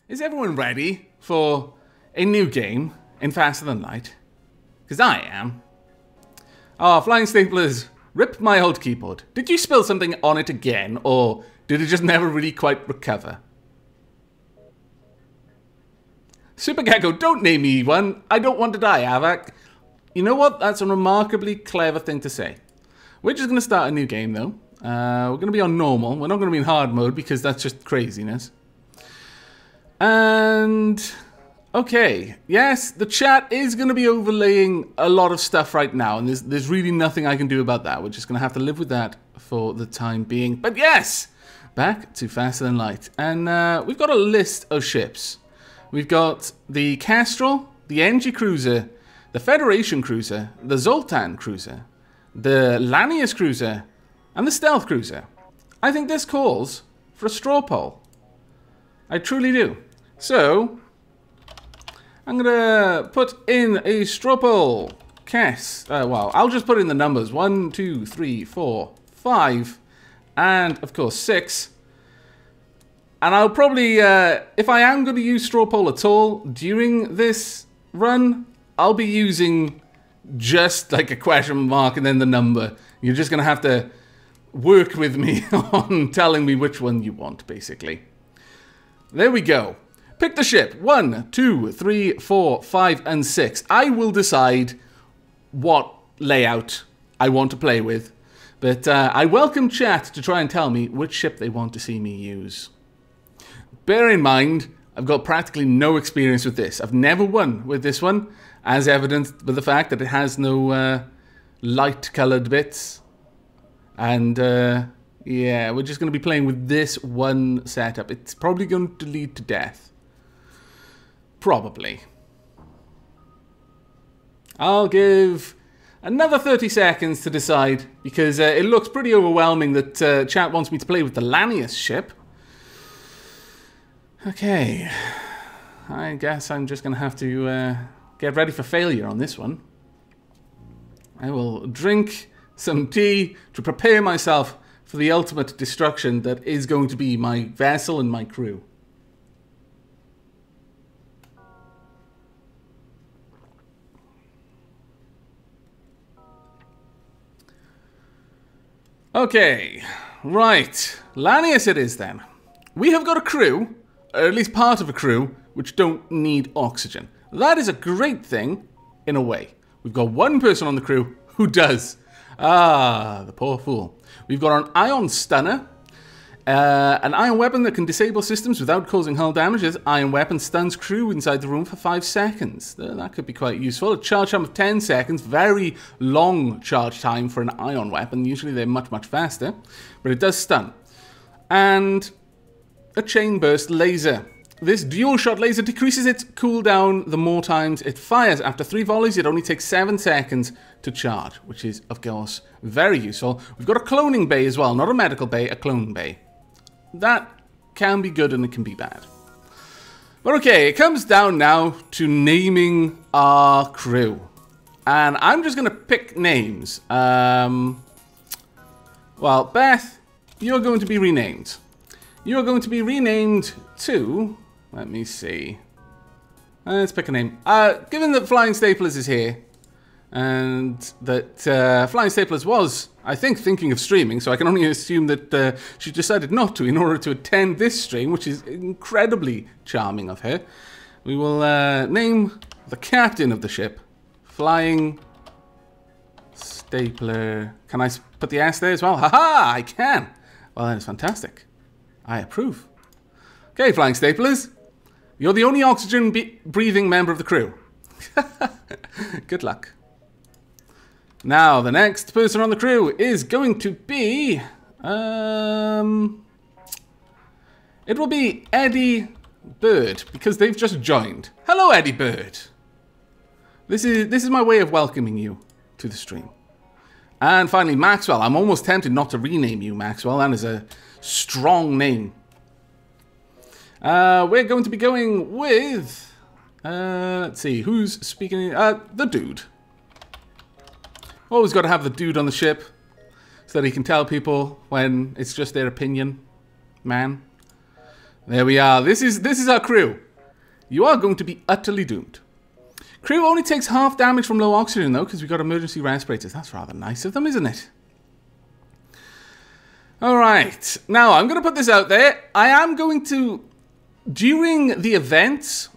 Is everyone ready for a new game in Faster Than Light? Because I am. Oh, Flying Staplers, rip my old keyboard. Did you spill something on it again, or did it just never really quite recover? Super Gecko, don't name me one. I don't want to die, Havoc. You know what? That's a remarkably clever thing to say. We're just going to start a new game, though. We're going to be on normal. We're not going to be in hard mode because that's just craziness. And okay, yes, the chat is going to be overlaying a lot of stuff right now, and there's really nothing I can do about that. We're just going to have to live with that for the time being. But yes, back to Faster Than Light, and we've got a list of ships. We've got the Castrol, the NG Cruiser, the Federation Cruiser, the Zoltan Cruiser, the Lanius Cruiser, and the Stealth Cruiser. I think this calls for a straw poll. I truly do. So, I'm going to put in a straw poll. Well, I'll just put in the numbers. 1, 2, 3, 4, 5, and of course 6. And I'll probably, if I am going to use straw poll at all during this run, I'll be using just like a question mark and then the number. You're just going to have to work with me on telling me which one you want, basically. There we go. Pick the ship. 1, 2, 3, 4, 5, and 6. I will decide what layout I want to play with. But I welcome chat to try and tell me which ship they want to see me use. Bear in mind, I've got practically no experience with this. I've never won with this one, as evidenced with the fact that it has no light-coloured bits. And yeah, we're just going to be playing with this one setup. It's probably going to lead to death. Probably. I'll give another 30 seconds to decide, because it looks pretty overwhelming that chat wants me to play with the Lanius ship. Okay. I guess I'm just going to have to get ready for failure on this one. I will drink some tea to prepare myself for the ultimate destruction that is going to be my vessel and my crew. Okay, right, Lanius it is then. We have got a crew, or at least part of a crew, which don't need oxygen. That is a great thing, in a way. We've got one person on the crew who does. Ah, the poor fool. We've got an ion stunner, an ion weapon that can disable systems without causing hull damage. This ion weapon stuns crew inside the room for 5 seconds. That could be quite useful. A charge time of 10 seconds, very long charge time for an ion weapon. Usually they're much, much faster, but it does stun. And a chain burst laser. This dual shot laser decreases its cooldown the more times it fires. After 3 volleys, it only takes 7 seconds to charge, which is, of course, very useful. We've got a cloning bay as well, not a medical bay, a clone bay. That can be good and it can be bad. But okay, it comes down now to naming our crew. And I'm just going to pick names. Well, Beth, you're going to be renamed. You're going to be renamed to... Let me see. Let's pick a name. Given that Flying Staplers is here, and that Flying Staplers was, I think, thinking of streaming, so I can only assume that she decided not to in order to attend this stream, which is incredibly charming of her. We will name the captain of the ship Flying Stapler. Can I put the S there as well? Haha, I can. Well, that is fantastic. I approve. Okay, Flying Staplers. You're the only oxygen-breathing member of the crew. Good luck. Now, the next person on the crew is going to be... it will be Eddie Bird, because they've just joined. Hello, Eddie Bird. This is my way of welcoming you to the stream. And finally, Maxwell. I'm almost tempted not to rename you, Maxwell. That is a strong name. We're going to be going with... let's see, who's speaking? The dude. Always got to have the dude on the ship so that he can tell people when it's just their opinion. Man. There we are. This is our crew. You are going to be utterly doomed. Crew only takes half damage from low oxygen, though, because we've got emergency respirators. That's rather nice of them, isn't it? Alright. Now, I'm going to put this out there. I am going to... During the events,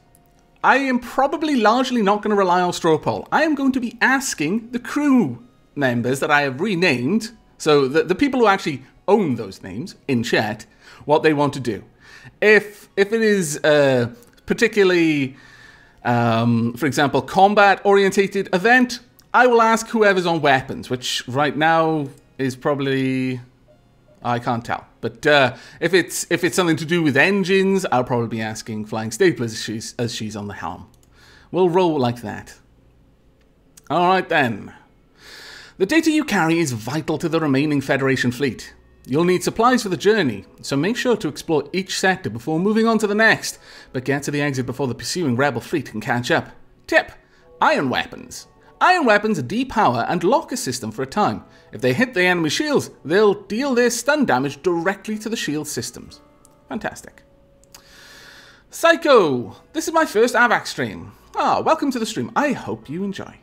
I am probably largely not going to rely on straw poll. I am going to be asking the crew members that I have renamed, so the people who actually own those names in chat, what they want to do. If it is particularly, for example, combat-orientated event, I will ask whoever's on weapons, which right now is probably... I can't tell. But if it's something to do with engines, I'll probably be asking Flying Staplers as she's on the helm. We'll roll like that. Alright then. The data you carry is vital to the remaining Federation fleet. You'll need supplies for the journey, so make sure to explore each sector before moving on to the next, but get to the exit before the pursuing Rebel fleet can catch up. Tip: Iron Weapons. Iron Weapons depower and lock a system for a time. If they hit the enemy shields, they'll deal their stun damage directly to the shield systems. Fantastic. Psycho! This is my first AVAC stream. Welcome to the stream. I hope you enjoy.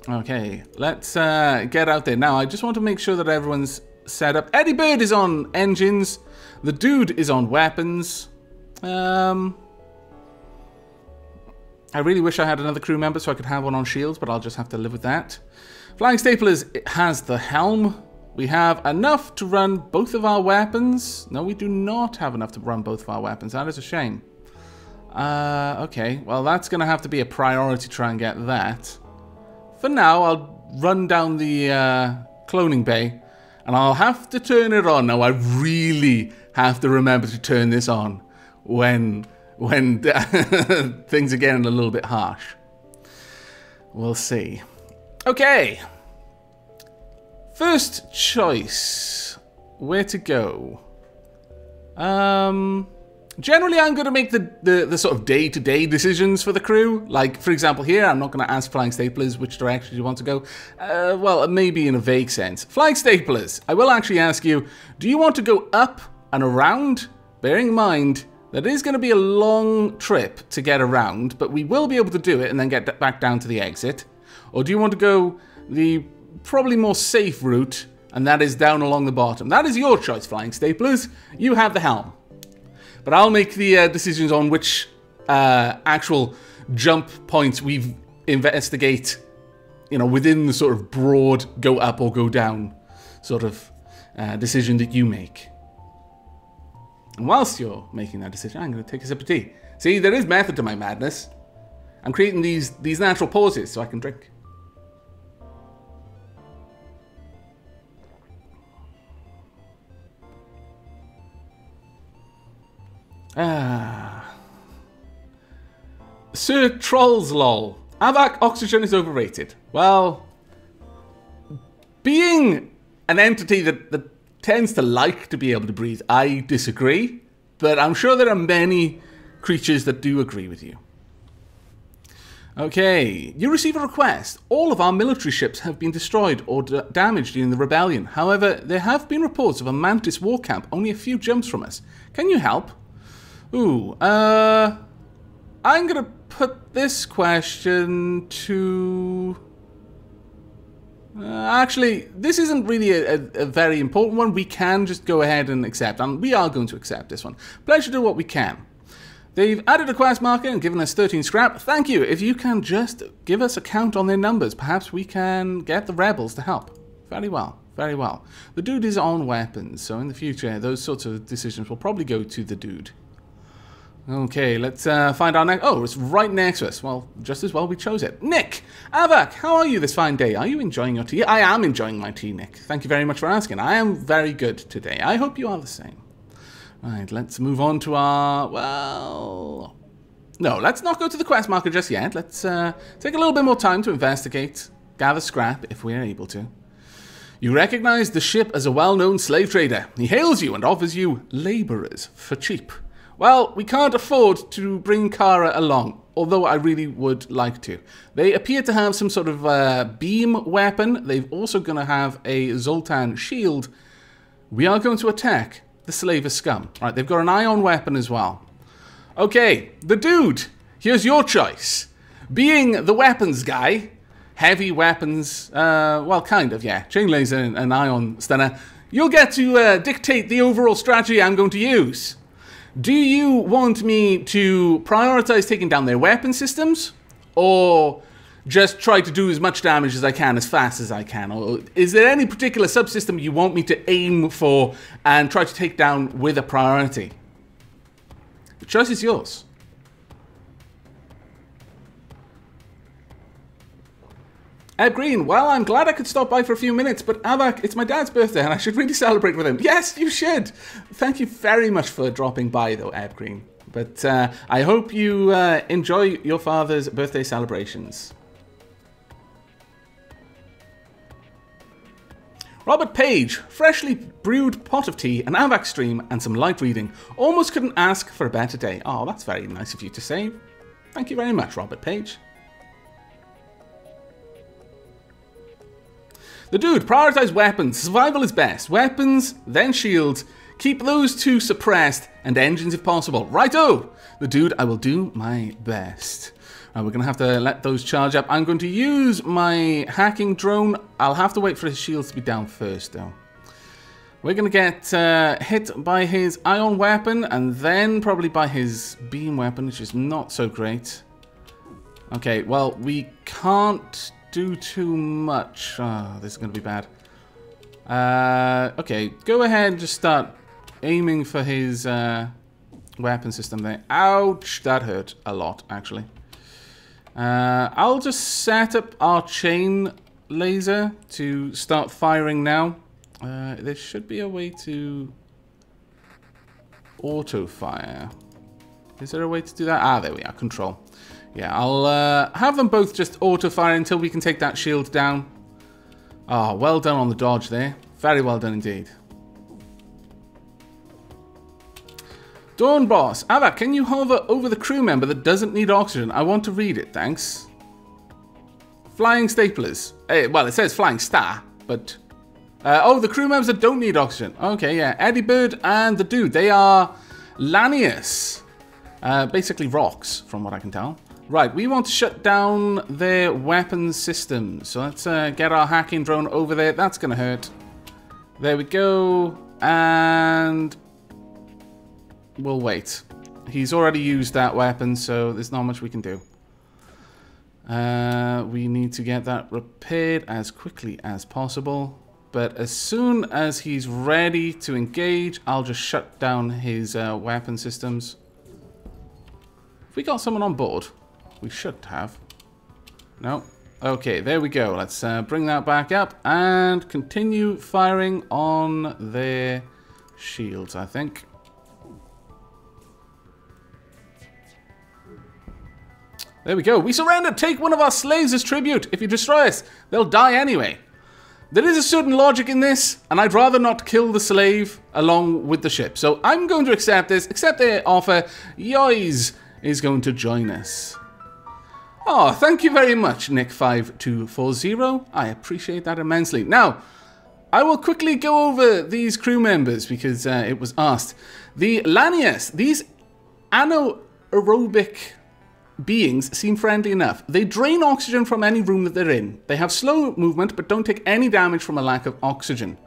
Okay, let's get out there. Now, I just want to make sure that everyone's set up. Eddie Bird is on engines. The dude is on weapons. I really wish I had another crew member so I could have one on shields, but I'll just have to live with that. Flying Staplers has the helm. We have enough to run both of our weapons. No, we do not have enough to run both of our weapons. That is a shame. Okay, well, that's going to have to be a priority to try and get that. For now, I'll run down the cloning bay, and I'll have to turn it on. Now, I really have to remember to turn this on when things are getting a little bit harsh. We'll see. Okay. First choice. Where to go? Generally, I'm going to make the sort of day-to-day decisions for the crew. Like, for example, here, I'm not going to ask Flying Staplers which direction you want to go. Well, maybe in a vague sense. Flying Staplers, I will actually ask you, do you want to go up and around? Bearing in mind... that is going to be a long trip to get around, but we will be able to do it and then get back down to the exit. Or do you want to go the probably more safe route, and that is down along the bottom? That is your choice, Flying Staplers. You have the helm. But I'll make the decisions on which actual jump points we investigate, you know, within the sort of broad go up or go down sort of decision that you make. And whilst you're making that decision, I'm going to take a sip of tea. See, there is method to my madness. I'm creating these natural pauses so I can drink. Sir Trolls lol. AVAC oxygen is overrated. Well, being an entity that tends to like to be able to breathe, I disagree, but I'm sure there are many creatures that do agree with you. Okay, you receive a request. All of our military ships have been destroyed or damaged in the rebellion. However, there have been reports of a Mantis war camp only a few jumps from us. Can you help? Ooh, I'm gonna put this question to... actually, this isn't really a very important one. We can just go ahead and accept, and we are going to accept this one. Pledge to do what we can. They've added a quest marker and given us 13 scrap. Thank you. If you can just give us a count on their numbers, perhaps we can get the rebels to help. Very well, very well. The dude is on weapons, so in the future, those sorts of decisions will probably go to the dude. Okay, let's find our next... Oh, it's right next to us. Well, just as well we chose it. Nick! AVAC, how are you this fine day? Are you enjoying your tea? I am enjoying my tea, Nick. Thank you very much for asking. I am very good today. I hope you are the same. Right, let's move on to our... Well... No, let's not go to the quest marker just yet. Let's take a little bit more time to investigate, gather scrap if we're able to. You recognize the ship as a well-known slave trader. He hails you and offers you laborers for cheap. Well, we can't afford to bring Kara along, although I really would like to. They appear to have some sort of beam weapon. They've also going to have a Zoltan shield. We are going to attack the slave a scum. Right, they've got an ion weapon as well. Okay, the dude, here's your choice. Being the weapons guy, heavy weapons, well, kind of, yeah. Chain laser and ion stunner. You'll get to dictate the overall strategy I'm going to use. Do you want me to prioritize taking down their weapon systems? Or just try to do as much damage as I can, as fast as I can? Or is there any particular subsystem you want me to aim for and try to take down with a priority? The choice is yours. Ed Green, well, I'm glad I could stop by for a few minutes, but Avak, it's my dad's birthday and I should really celebrate with him. Yes, you should. Thank you very much for dropping by, though, Ed Green. But I hope you enjoy your father's birthday celebrations. Robert Page, freshly brewed pot of tea, an Avak stream, and some light reading. Almost couldn't ask for a better day. Oh, that's very nice of you to say. Thank you very much, Robert Page. The dude, prioritize weapons. Survival is best. Weapons, then shields. Keep those two suppressed, and engines if possible. Righto! The dude, I will do my best. We're going to have to let those charge up. I'm going to use my hacking drone. I'll have to wait for his shields to be down first, though. We're going to get hit by his ion weapon, and then probably by his beam weapon, which is not so great. Okay, well, we can't do too much. Oh, this is going to be bad. Okay, go ahead and just start aiming for his weapon system there. Ouch, that hurt a lot, actually. I'll just set up our chain laser to start firing now. There should be a way to auto fire. Is there a way to do that? Ah, there we are, control. Yeah, I'll have them both just auto-fire until we can take that shield down. Ah, well done on the dodge there. Very well done indeed. Dawn Boss. Avak, can you hover over the crew member that doesn't need oxygen? I want to read it, thanks. Flying staplers. Well, it says flying star, but... oh, the crew members that don't need oxygen. Okay, yeah. Eddie Bird and the dude. They are Lanius. Basically rocks, from what I can tell. Right, we want to shut down their weapon systems. So let's get our hacking drone over there. That's going to hurt. There we go. And we'll wait. He's already used that weapon, so there's not much we can do. We need to get that repaired as quickly as possible. But as soon as he's ready to engage, I'll just shut down his weapon systems. Have we got someone on board? We should have. No. Okay, there we go. Let's bring that back up and continue firing on their shields, I think. There we go. We surrender. Take one of our slaves as tribute. If you destroy us, they'll die anyway. There is a certain logic in this, and I'd rather not kill the slave along with the ship. So I'm going to accept this, accept their offer. Yois is going to join us. Oh, thank you very much, Nick5240. I appreciate that immensely. Now, I will quickly go over these crew members because it was asked. The Lanius, these anaerobic beings seem friendly enough. They drain oxygen from any room that they're in. They have slow movement, but don't take any damage from a lack of oxygen.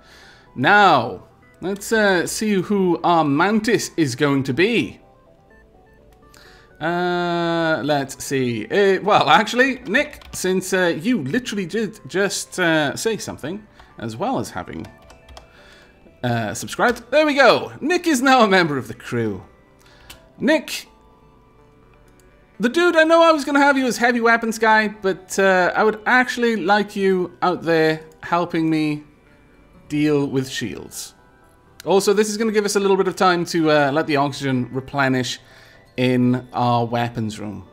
Now, let's see who our Mantis is going to be. Let's see. Well, actually, Nick, since you literally did just say something, as well as having subscribed, there we go. Nick is now a member of the crew. Nick, the dude, I know I was going to have you as heavy weapons guy, but I would actually like you out there helping me deal with shields. Also, this is going to give us a little bit of time to let the oxygen replenish in our weapons room.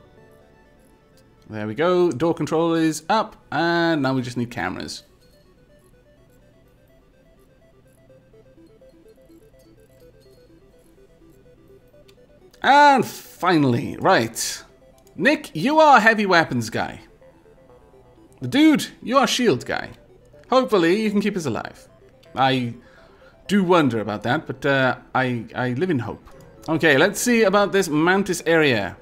There we go. Door control is up, and now we just need cameras. And finally, right. Nick, you are heavy weapons guy. The dude, you are shield guy. Hopefully, you can keep us alive. I do wonder about that, but I live in hope. Okay, let's see about this Mantis area.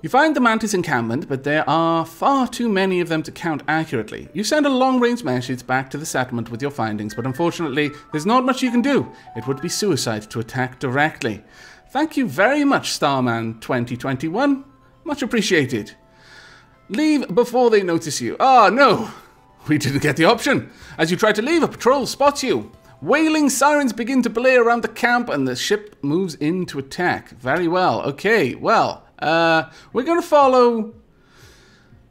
You find the Mantis encampment, but there are far too many of them to count accurately. You send a long-range message back to the settlement with your findings, but unfortunately, there's not much you can do. It would be suicide to attack directly. Thank you very much, Starman 2021. Much appreciated. Leave before they notice you. Ah, no! We didn't get the option. As you try to leave, a patrol spots you. Wailing sirens begin to play around the camp, and the ship moves in to attack. Very well. Okay, well... we're going to follow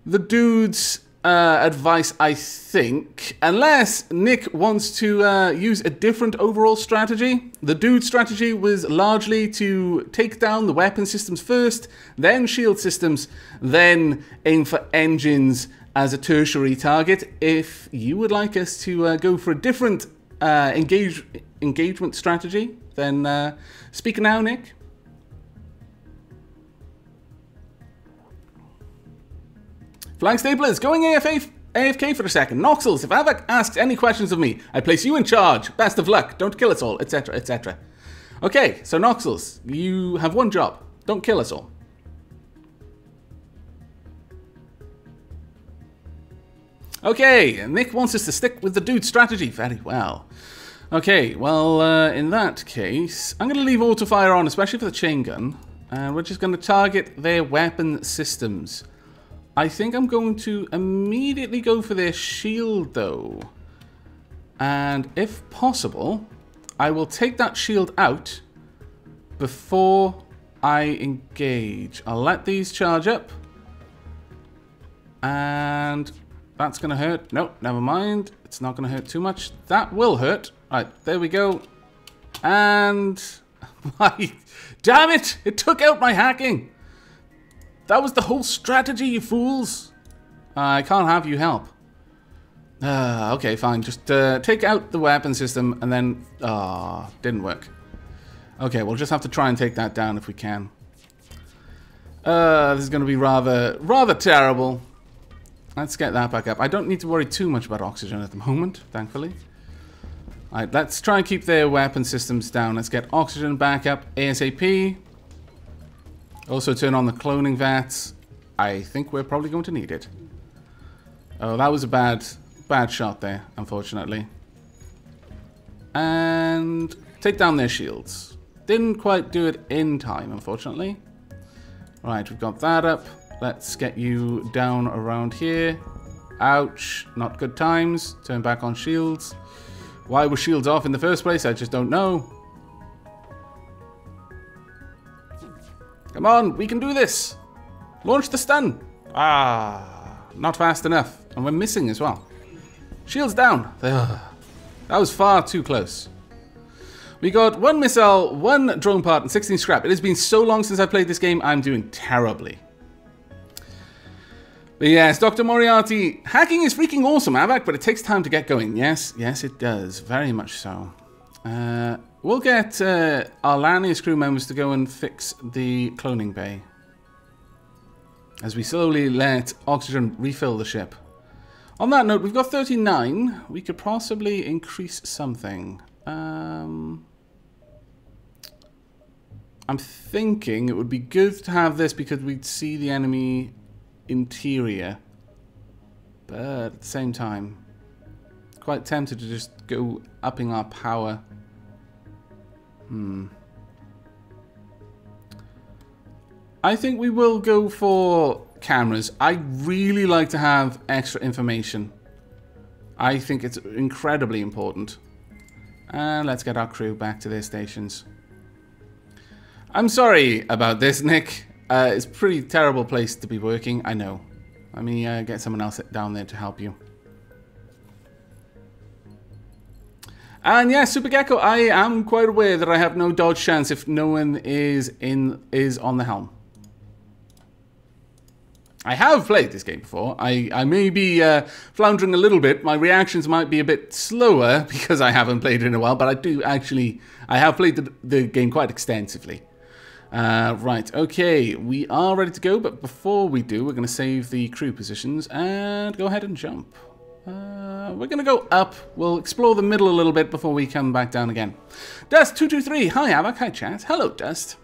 the dude's advice, I think. Unless Nick wants to use a different overall strategy. The dude's strategy was largely to take down the weapon systems first, then shield systems, then aim for engines as a tertiary target. If you would like us to go for a different engagement strategy, then speak now, Nick. Flying Staplers, going AFK for a second. Noxels, if Avak asks any questions of me, I place you in charge. Best of luck. Don't kill us all, etc., etc. Okay, so Noxels, you have one job. Don't kill us all. Okay, Nick wants us to stick with the dude's strategy. Very well. Okay, well, in that case, I'm going to leave auto-fire on, especially for the chain gun. And we're just going to target their weapon systems. I think I'm going to immediately go for their shield, though. And if possible, I will take that shield out before I engage. I'll let these charge up. And that's going to hurt. Nope, never mind. It's not going to hurt too much. That will hurt. Right, there we go. And... damn it! It took out my hacking! That was the whole strategy, you fools. I can't have you help. Okay, fine. Just take out the weapon system and then... didn't work. Okay, we'll just have to try and take that down if we can. This is going to be rather terrible. Let's get that back up. I don't need to worry too much about oxygen at the moment, thankfully. Alright, let's try and keep their weapon systems down. Let's get oxygen back up ASAP. Also turn on the cloning vats. I think we're probably going to need it. Oh, that was a bad shot there, unfortunately. And take down their shields. Didn't quite do it in time, unfortunately. Right, we've got that up. Let's get you down around here. Ouch, not good times. Turn back on shields. Why were shields off in the first place? I just don't know. Come on, we can do this. Launch the stun. Not fast enough. And we're missing as well. Shields down. Ugh. That was far too close. We got 1 missile, 1 drone part, and 16 scrap. It has been so long since I played this game, I'm doing terribly. But yes, Dr. Moriarty, hacking is freaking awesome, Avak, but it takes time to get going. Yes, it does. Very much so. We'll get our Lanius crew members to go and fix the cloning bay. As we slowly let oxygen refill the ship. On that note, we've got 39. We could possibly increase something. I'm thinking it would be good to have this because we'd see the enemy interior. But at the same time, quite tempted to just go upping our power. I think we will go for cameras. I really like to have extra information. I think it's incredibly important. And let's get our crew back to their stations. I'm sorry about this, Nick. It's a pretty terrible place to be working, I know. Let me get someone else down there to help you. And yeah, Super Gecko, I am quite aware that I have no dodge chance if no one is on the helm. I have played this game before. I may be floundering a little bit. My reactions might be a bit slower because I haven't played it in a while, but I have played the game quite extensively. Right, okay, we are ready to go, but before we do, we're going to save the crew positions and go ahead and jump. We're going to go up. We'll explore the middle a little bit before we come back down again. Dust223. Hi, Havoc. Hi, chat. Hello, Dust.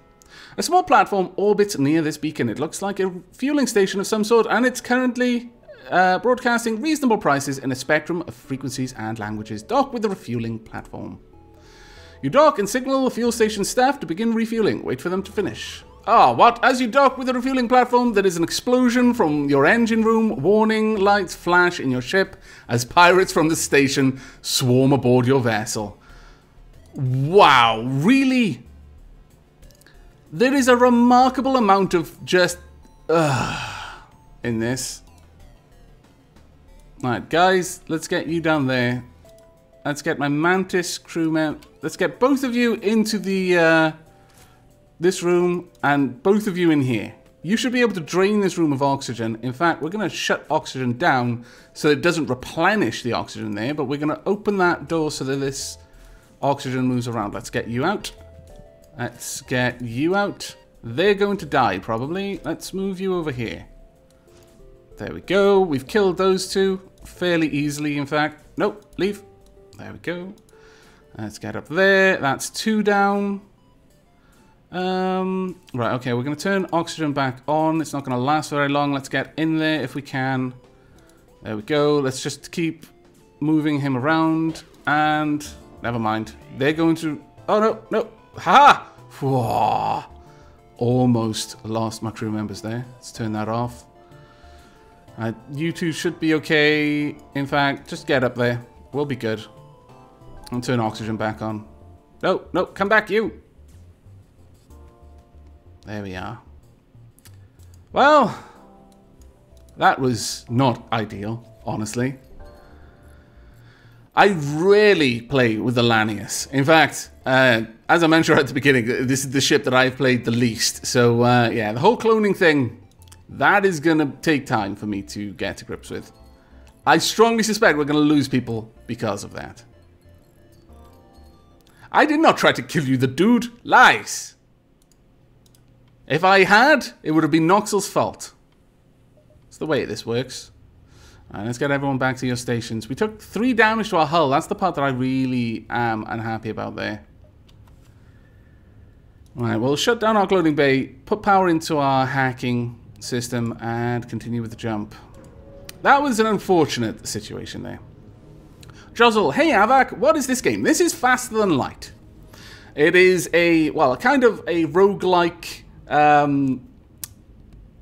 A small platform orbits near this beacon. It looks like a fueling station of some sort, and it's currently broadcasting reasonable prices in a spectrum of frequencies and languages. Dock with the refueling platform. You dock and signal the fuel station staff to begin refueling. Wait for them to finish. Ah, what? As you dock with the refueling platform, there is an explosion from your engine room. Warning lights flash in your ship as pirates from the station swarm aboard your vessel. Wow, really? There is a remarkable amount of just in this. Alright, guys, let's get you down there. Let's get my Mantis crewmen. Let's get both of you into the this room and both of you in here. You should be able to drain this room of oxygen. In fact, we're going to shut oxygen down so it doesn't replenish the oxygen there, but we're going to open that door so that this oxygen moves around. Let's get you out. Let's get you out. They're going to die, probably. Let's move you over here. There we go. We've killed those two fairly easily, in fact. Nope, leave. There we go. Let's get up there. That's 2 down. Right, okay, we're going to turn oxygen back on. It's not going to last very long. Let's get in there if we can. There we go. Let's just keep moving him around. And never mind. They're going to... Oh, no, no. Ha! Whoa. Almost lost my crew members there. Let's turn that off. You two should be okay. In fact, just get up there. We'll be good. And turn oxygen back on. No, no, come back, you. There we are. Well, that was not ideal, honestly. I rarely play with the Lanius. In fact, as I mentioned at the beginning, this is the ship that I've played the least. So, yeah, the whole cloning thing, that is going to take time for me to get to grips with. I strongly suspect we're going to lose people because of that. I did not try to kill you, the dude. Lies. If I had, it would have been Noxel's fault. It's the way this works. Alright, let's get everyone back to your stations. We took 3 damage to our hull. That's the part that I really am unhappy about there. Alright, we'll shut down our clothing bay, put power into our hacking system, and continue with the jump. That was an unfortunate situation there. Jozzle, hey Avak, what is this game? This is Faster Than Light. It is a, well, kind of a roguelike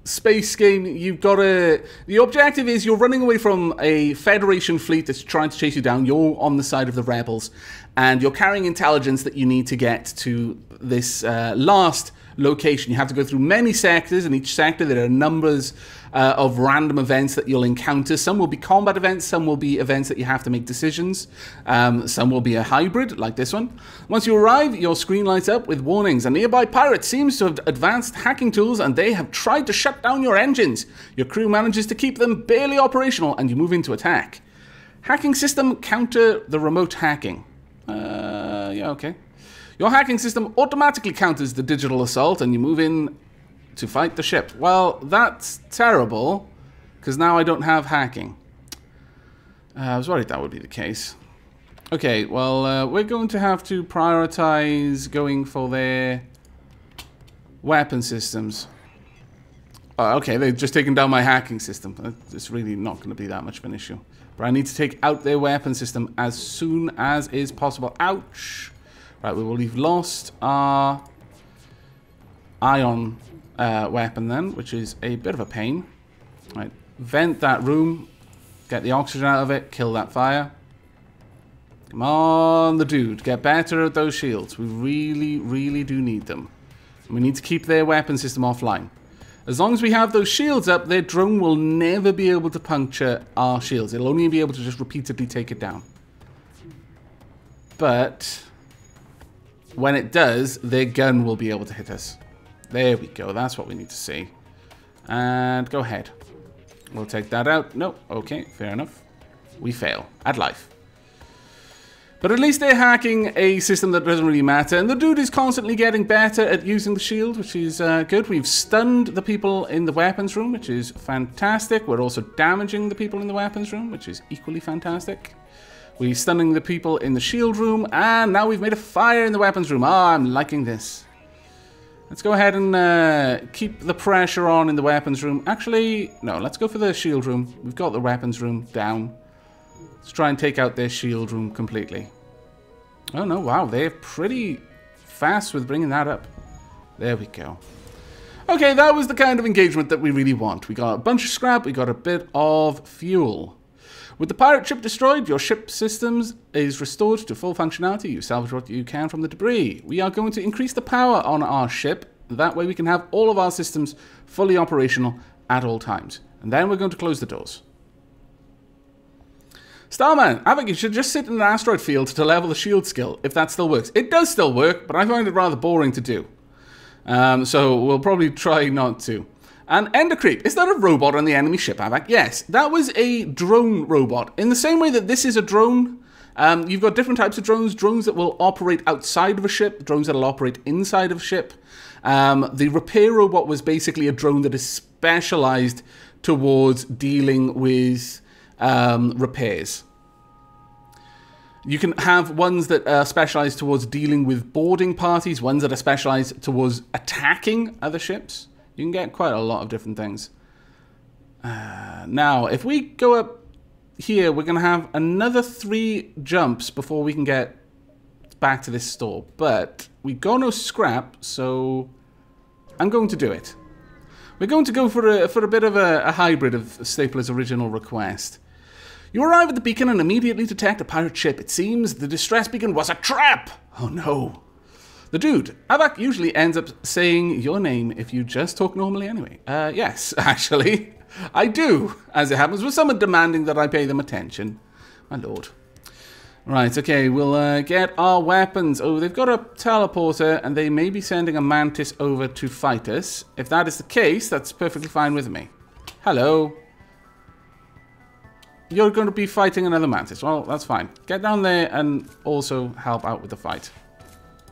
space game. You've got to... The objective is you're running away from a Federation fleet that's trying to chase you down. You're on the side of the rebels. And you're carrying intelligence that you need to get to this last location. You have to go through many sectors. In each sector there are numbers of random events that you'll encounter. Some will be combat events, some will be events that you have to make decisions. Some will be a hybrid, like this one. Once you arrive, your screen lights up with warnings. A nearby pirate seems to have advanced hacking tools and they have tried to shut down your engines. Your crew manages to keep them barely operational and you move into attack. Hacking system counter the remote hacking. Yeah, okay. Your hacking system automatically counters the digital assault and you move in to fight the ship. Well, that's terrible, because now I don't have hacking. I was worried that would be the case. Okay, well, we're going to have to prioritize going for their weapon systems. Okay, they've just taken down my hacking system. It's really not going to be that much of an issue. But I need to take out their weapon system as soon as is possible. Ouch! Right, we've lost our ion weapon then, which is a bit of a pain. Right, vent that room, get the oxygen out of it, kill that fire. Come on, the dude, get better at those shields. We really, really do need them. We need to keep their weapon system offline. As long as we have those shields up, their drone will never be able to puncture our shields. It'll only be able to just repeatedly take it down. But when it does, their gun will be able to hit us. There we go. That's what we need to see. And go ahead. We'll take that out. No. Okay, fair enough. We fail at life. But at least they're hacking a system that doesn't really matter. And the dude is constantly getting better at using the shield, which is good. We've stunned the people in the weapons room, which is fantastic. We're also damaging the people in the weapons room, which is equally fantastic. We're stunning the people in the shield room. And now we've made a fire in the weapons room. Ah, I'm liking this. Let's go ahead and keep the pressure on in the weapons room. Actually, no, let's go for the shield room. We've got the weapons room down. Let's try and take out their shield room completely. Oh no, wow, they're pretty fast with bringing that up. There we go. Okay, that was the kind of engagement that we really want. We got a bunch of scrap, we got a bit of fuel. With the pirate ship destroyed, your ship systems is restored to full functionality. You salvage what you can from the debris. We are going to increase the power on our ship. That way we can have all of our systems fully operational at all times. And then we're going to close the doors. Starman, I think you should just sit in an asteroid field to level the shield skill, if that still works. It does still work, but I find it rather boring to do. So we'll probably try not to. And Ender Creep, is that a robot on the enemy ship, Avak? Yes, that was a drone robot. In the same way that this is a drone, you've got different types of drones. Drones that will operate outside of a ship, drones that will operate inside of a ship. The repair robot was basically a drone that is specialized towards dealing with repairs. You can have ones that are specialized towards dealing with boarding parties, ones that are specialized towards attacking other ships. You can get quite a lot of different things. Now, if we go up here, we're going to have another 3 jumps before we can get back to this store. But we got no scrap, so I'm going to do it. We're going to go for a bit of a hybrid of Stapler's original request. You arrive at the beacon and immediately detect a pirate ship. It seems the distress beacon was a trap! Oh no. The dude, Avak, usually ends up saying your name if you just talk normally anyway. Yes, actually. I do, as it happens, with someone demanding that I pay them attention. My lord. Right, okay, we'll get our weapons. Oh, they've got a teleporter, and they may be sending a mantis over to fight us. If that is the case, that's perfectly fine with me. Hello. You're going to be fighting another mantis. Well, that's fine. Get down there and also help out with the fight.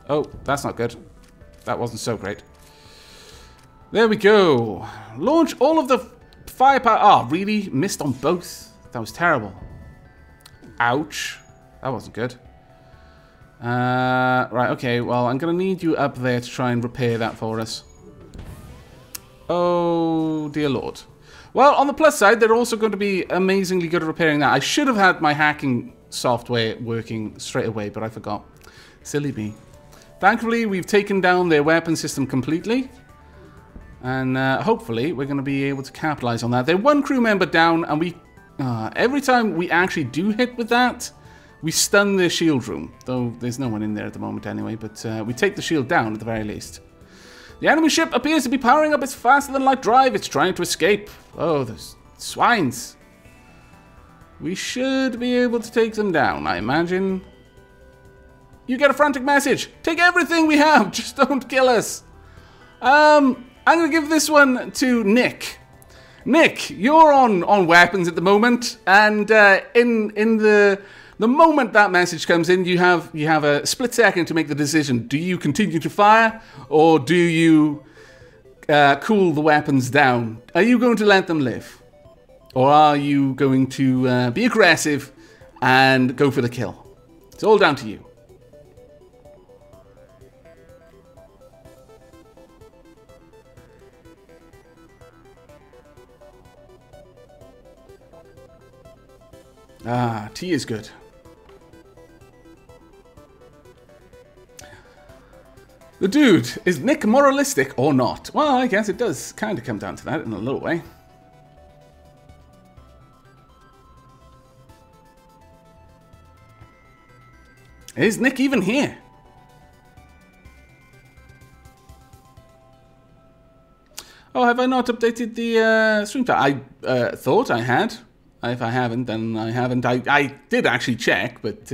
Oh, that's not good. That wasn't so great. There we go. Launch all of the firepower. Oh, really? Missed on both? That was terrible. Ouch. That wasn't good. Right, okay. Well, I'm going to need you up there to try and repair that for us. Oh, dear Lord. Well, on the plus side, they're also going to be amazingly good at repairing that. I should have had my hacking software working straight away, but I forgot. Silly me. Thankfully, we've taken down their weapon system completely. And hopefully, we're going to be able to capitalize on that. They're 1 crew member down, and we every time we actually do hit with that, we stun their shield room. Though there's no one in there at the moment anyway, but we take the shield down at the very least. The enemy ship appears to be powering up its faster-than-light drive. It's trying to escape. Oh, those swines. We should be able to take them down, I imagine. You get a frantic message. Take everything we have. Just don't kill us. I'm going to give this one to Nick. Nick, you're on weapons at the moment. And in the moment that message comes in, you have a split second to make the decision. Do you continue to fire, or do you cool the weapons down? Are you going to let them live, or are you going to be aggressive and go for the kill? It's all down to you. Ah, tea is good. The dude, is Nick moralistic or not? Well, I guess it does kind of come down to that in a little way. Is Nick even here? Oh, have I not updated the stream time? I thought I had. If I haven't, then I haven't. I did actually check, but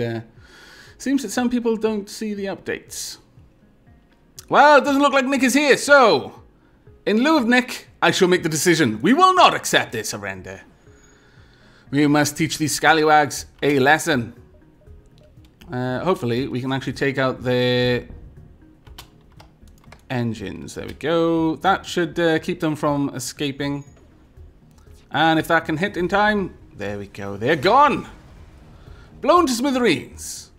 seems that some people don't see the updates. Well, it doesn't look like Nick is here, so in lieu of Nick, I shall make the decision. We will not accept this surrender. We must teach these scallywags a lesson. hopefully we can actually take out their engines. There we go. That should keep them from escaping. And if that can hit in time, there we go. They're gone. Blown to smithereens.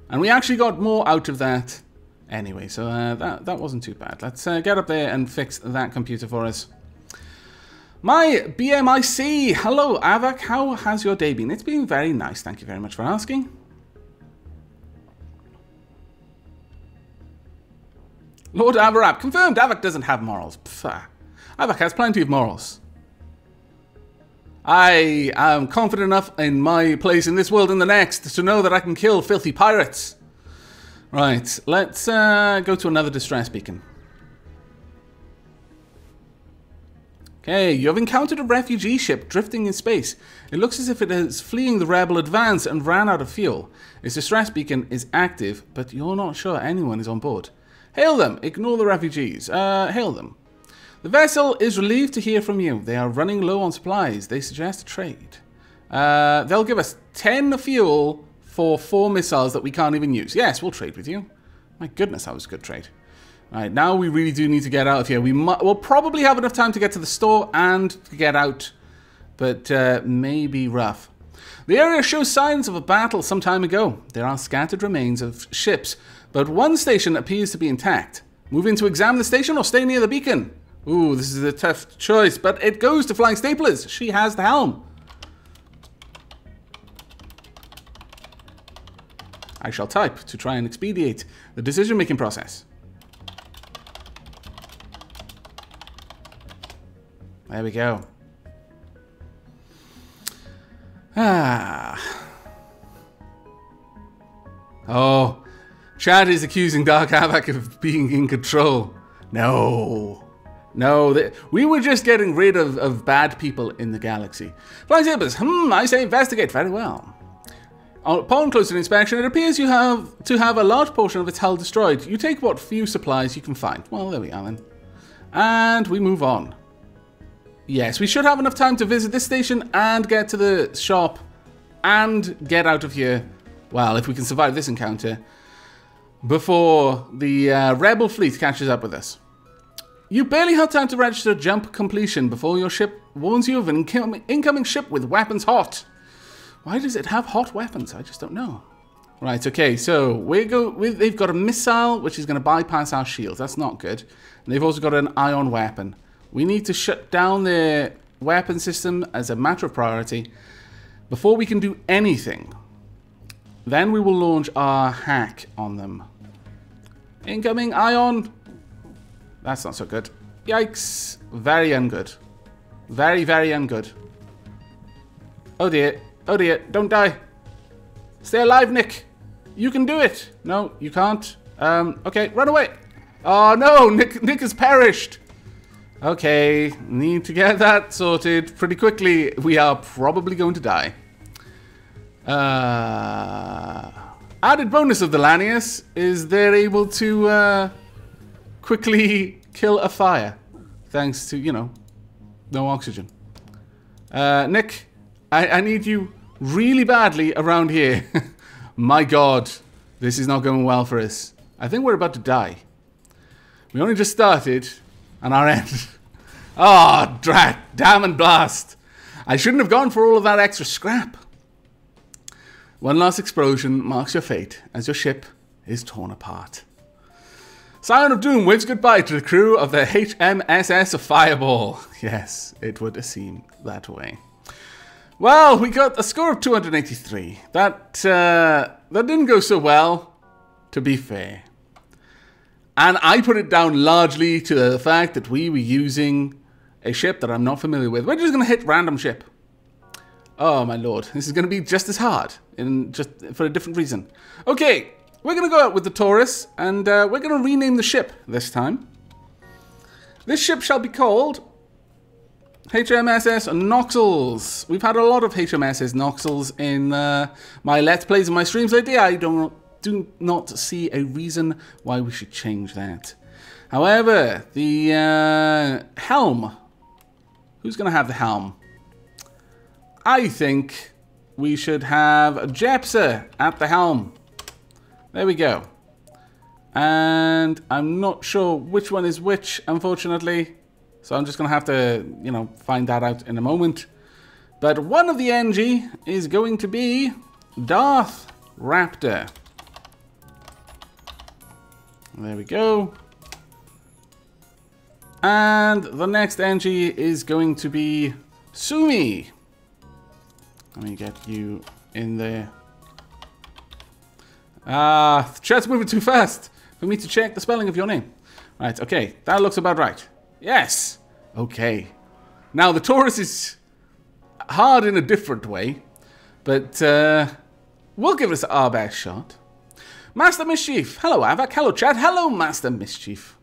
And we actually got more out of that anyway. So that wasn't too bad. Let's get up there and fix that computer for us. My BMIC. Hello, Avak. How has your day been? It's been very nice. Thank you very much for asking. Lord Avarap. Confirmed. Avak doesn't have morals. Pfft. Avak has plenty of morals. I am confident enough in my place in this world and the next to know that I can kill filthy pirates. Right. Let's go to another distress beacon. Okay, you have encountered a refugee ship drifting in space. It looks as if it is fleeing the rebel advance and ran out of fuel. Its distress beacon is active, but you're not sure anyone is on board. Hail them. Ignore the refugees. Hail them. The vessel is relieved to hear from you. They are running low on supplies. They suggest a trade. They'll give us 10 fuel for 4 missiles that we can't even use. Yes, we'll trade with you. My goodness, that was a good trade. Alright, now we really do need to get out of here. We'll probably have enough time to get to the store and to get out, but may be rough. The area shows signs of a battle some time ago. There are scattered remains of ships, but one station appears to be intact. Move in to examine the station or stay near the beacon. Ooh, this is a tough choice, but it goes to Flying Staplers. She has the helm. I shall type to try and expedite the decision-making process. There we go. Oh, Chad is accusing Dark Havoc of being in control. No. No, we were just getting rid of bad people in the galaxy. Flying Sabers, I say investigate. Very well. Upon closer inspection, it appears you have to have a large portion of its hull destroyed. You take what few supplies you can find. Well, there we are then. And we move on. Yes, we should have enough time to visit this station and get to the shop and get out of here. Well, if we can survive this encounter before the rebel fleet catches up with us. You barely have time to register jump completion before your ship warns you of an incoming ship with weapons hot. Why does it have hot weapons? I just don't know. Right, okay, so they've got a missile which is going to bypass our shields. That's not good. And they've also got an ion weapon. We need to shut down their weapon system as a matter of priority before we can do anything. Then we will launch our hack on them. Incoming ion. That's not so good. Yikes. Very ungood. Very, very ungood. Oh dear. Oh dear. Don't die. Stay alive, Nick. You can do it. No, you can't. Okay, run away. Oh no, Nick has perished. Okay, need to get that sorted pretty quickly. We are probably going to die. Added bonus of the Lanius is they're able to quickly kill a fire. Thanks to, you know, no oxygen. Nick, I need you really badly around here. My god, this is not going well for us. I think we're about to die. We only just started on our end. Ah, oh, drat, damn and blast. I shouldn't have gone for all of that extra scrap. One last explosion marks your fate as your ship is torn apart. Scion of Doom waves goodbye to the crew of the HMSS Fireball. Yes, it would seem that way. Well, we got a score of 283. That didn't go so well, to be fair. And I put it down largely to the fact that we were using a ship that I'm not familiar with. We're just going to hit random ship. Oh my lord, this is going to be just as hard, just for a different reason. Okay, we're going to go out with the Taurus, and we're going to rename the ship this time. This ship shall be called HMSS Noxels. We've had a lot of HMSS Noxels in my Let's Plays and my streams lately. I do not see a reason why we should change that. However, the helm. Who's going to have the helm? I think we should have Jepsa at the helm. There we go. And I'm not sure which one is which, unfortunately. So I'm just going to have to, you know, find that out in a moment. But one of the NG is going to be Darth Raptor. There we go. And the next NG is going to be Sumi. Let me get you in there. The chat's moving too fast for me to check the spelling of your name. Right, okay. That looks about right. Yes. Okay. Now, the Taurus is hard in a different way, but we'll give it our best shot. Master Mischief. Hello, Avak. Hello, chat. Hello, Master Mischief.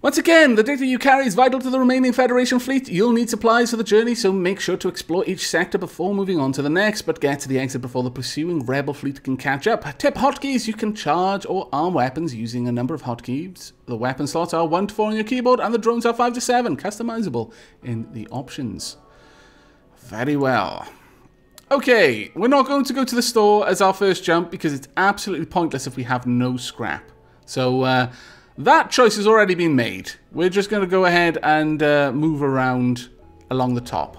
Once again, the data you carry is vital to the remaining Federation fleet. You'll need supplies for the journey, so make sure to explore each sector before moving on to the next, but get to the exit before the pursuing Rebel fleet can catch up. Tip hotkeys: you can charge or arm weapons using a number of hotkeys. The weapon slots are 1 to 4 on your keyboard, and the drones are 5 to 7, customizable in the options. Very well. Okay, we're not going to go to the store as our first jump, because it's absolutely pointless if we have no scrap. So, that choice has already been made. We're just going to go ahead and move around along the top.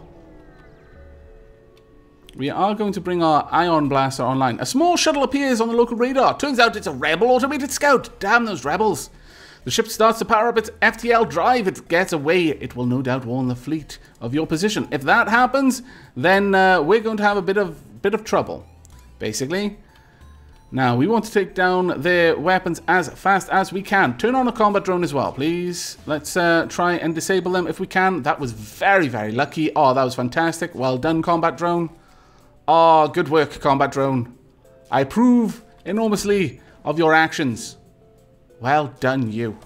We are going to bring our Ion Blaster online. A small shuttle appears on the local radar. Turns out it's a Rebel automated scout. Damn those Rebels. The ship starts to power up its FTL drive. It gets away. It will no doubt warn the fleet of your position. If that happens, then we're going to have a bit of trouble, basically. Now, we want to take down their weapons as fast as we can. Turn on a combat drone as well, please. Let's try and disable them if we can. That was very, very lucky. Oh, that was fantastic. Well done, combat drone. Oh, good work, combat drone. I approve enormously of your actions. Well done, you.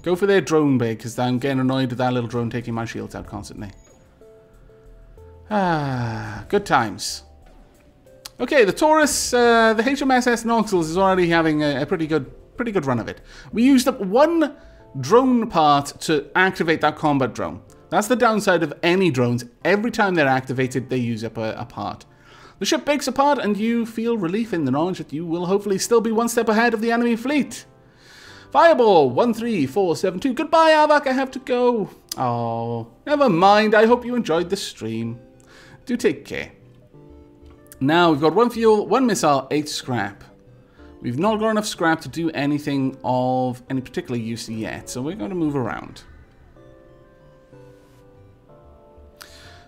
Go for their drone bay, because I'm getting annoyed with that little drone taking my shields out constantly. Ah, good times. Okay, the Taurus, the HMSS Noxels is already having a pretty good run of it. We used up 1 drone part to activate that combat drone. That's the downside of any drones. Every time they're activated, they use up a part. The ship breaks apart, and you feel relief in the knowledge that you will hopefully still be 1 step ahead of the enemy fleet. Fireball 13472. Goodbye, Avak. I have to go. Oh, never mind. I hope you enjoyed the stream. Do take care. Now, we've got 1 fuel, 1 missile, 8 scrap. We've not got enough scrap to do anything of any particular use yet, so we're going to move around.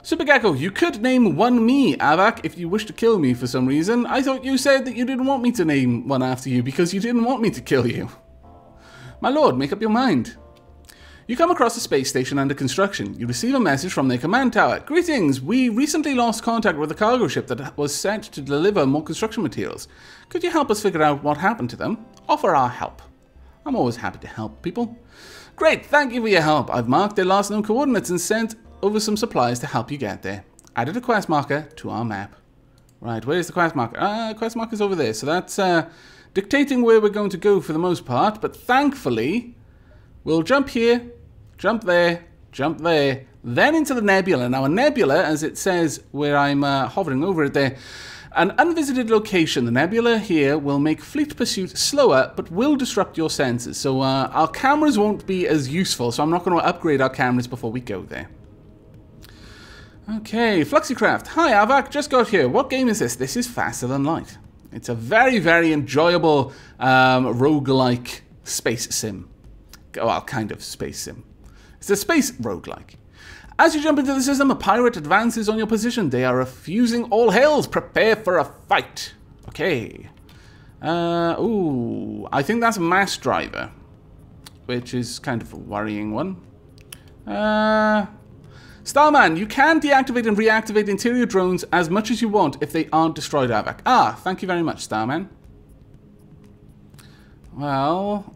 Super Gecko, you could name one me, Avak, if you wish to kill me for some reason. I thought you said that you didn't want me to name one after you because you didn't want me to kill you. My lord, make up your mind. You come across a space station under construction. You receive a message from their command tower. Greetings, we recently lost contact with a cargo ship that was sent to deliver more construction materials. Could you help us figure out what happened to them? Offer our help. I'm always happy to help people. Great, thank you for your help. I've marked their last known coordinates and sent over some supplies to help you get there. Added a quest marker to our map. Right, where's the quest marker? Quest marker's over there. So that's dictating where we're going to go for the most part. But thankfully, we'll jump here. Jump there, then into the nebula. Now, a nebula, as it says where I'm hovering over it there, an unvisited location. The nebula here will make fleet pursuit slower, but will disrupt your senses. So our cameras won't be as useful, so I'm not going to upgrade our cameras before we go there. Okay, Fluxycraft. Hi, Avak, just got here. What game is this? This is Faster Than Light. It's a very, very enjoyable roguelike space sim. Well, kind of space sim. It's a space roguelike. As you jump into the system, a pirate advances on your position. They are refusing all hails. Prepare for a fight. Okay. Ooh, I think that's Mass Driver, which is kind of a worrying one. Starman, you can deactivate and reactivate interior drones as much as you want if they aren't destroyed, Avak. Ah, thank you very much, Starman. Well,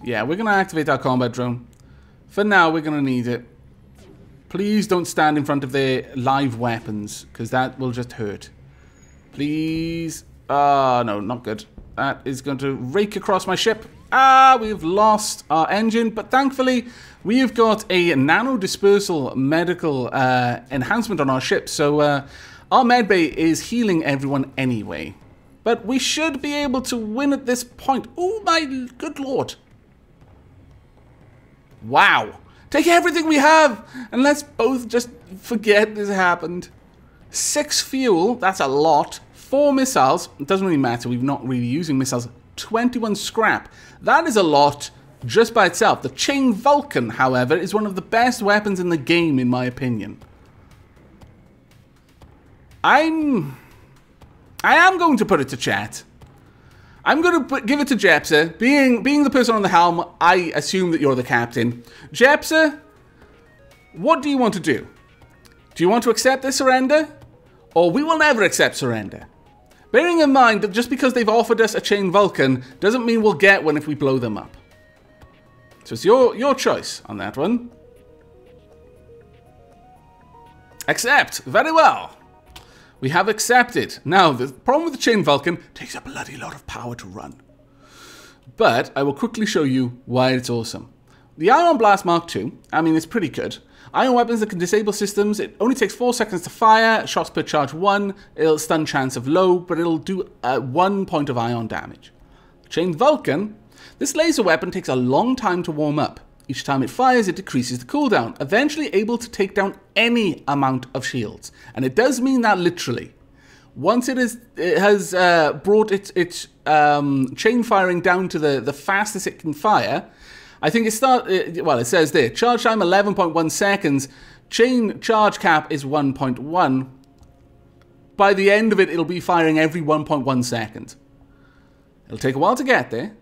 yeah, we're going to activate our combat drone. For now, we're going to need it. Please don't stand in front of their live weapons, because that will just hurt. Please. No, not good. That is going to rake across my ship. We've lost our engine, but thankfully we've got a nano dispersal medical enhancement on our ship, so our medbay is healing everyone anyway. But we should be able to win at this point. Oh my good lord. Wow. Take everything we have and let's both just forget this happened. 6 fuel, that's a lot. 4 missiles, it doesn't really matter, we're not really using missiles. 21 scrap, that is a lot just by itself. The Chain Vulcan, however, is one of the best weapons in the game, in my opinion. I am going to put it to chat. I'm going to give it to Jepsa. Being the person on the helm, I assume that you're the captain. Jepsa, what do you want to do? Do you want to accept this surrender? Or we will never accept surrender. Bearing in mind that just because they've offered us a Chain Vulcan doesn't mean we'll get one if we blow them up. So it's your choice on that one. Accept. Very well. We have accepted. Now, the problem with the Chain Vulcan takes a bloody lot of power to run. But I will quickly show you why it's awesome. The Ion Blast Mark II, I mean, it's pretty good. Ion weapons that can disable systems. It only takes 4 seconds to fire. Shots per charge 1. It'll stun chance of low, but it'll do 1 point of ion damage. Chain Vulcan. This laser weapon takes a long time to warm up. Each time it fires, it decreases the cooldown, eventually able to take down any amount of shields. And it does mean that literally. Once it has brought its chain firing down to the fastest it can fire, I think it says there, charge time 11.1 seconds, chain charge cap is 1.1. By the end of it, it'll be firing every 1.1 second. It'll take a while to get there,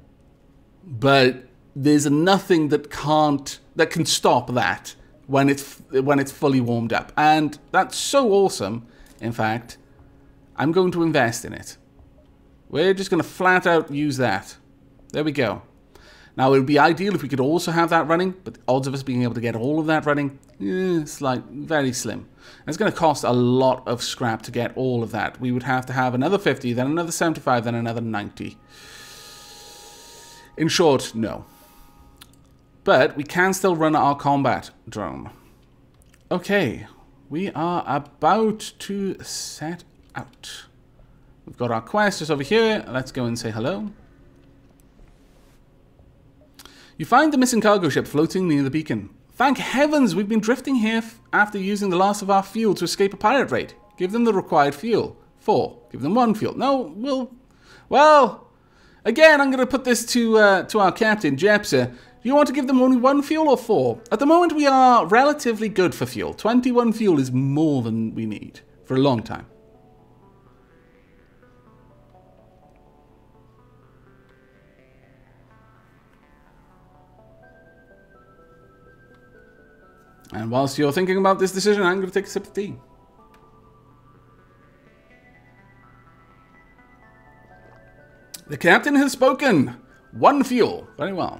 but there's nothing that can stop that when it's fully warmed up. And that's so awesome, in fact, I'm going to invest in it. We're just going to flat out use that. There we go. Now, it would be ideal if we could also have that running, but the odds of us being able to get all of that running, it's like very slim. And it's going to cost a lot of scrap to get all of that. We would have to have another 50, then another 75, then another 90. In short, no. But we can still run our combat drone. Okay, we are about to set out. We've got our quest just over here. Let's go and say hello. You find the missing cargo ship floating near the beacon. Thank heavens we've been drifting here after using the last of our fuel to escape a pirate raid. Give them the required fuel. 4. Give them 1 fuel. No, well, again, I'm going to put this to our captain, Jepsa. Do you want to give them only 1 fuel or 4? At the moment, we are relatively good for fuel. 21 fuel is more than we need for a long time. And whilst you're thinking about this decision, I'm going to take a sip of tea. The captain has spoken. 1 fuel. Very well.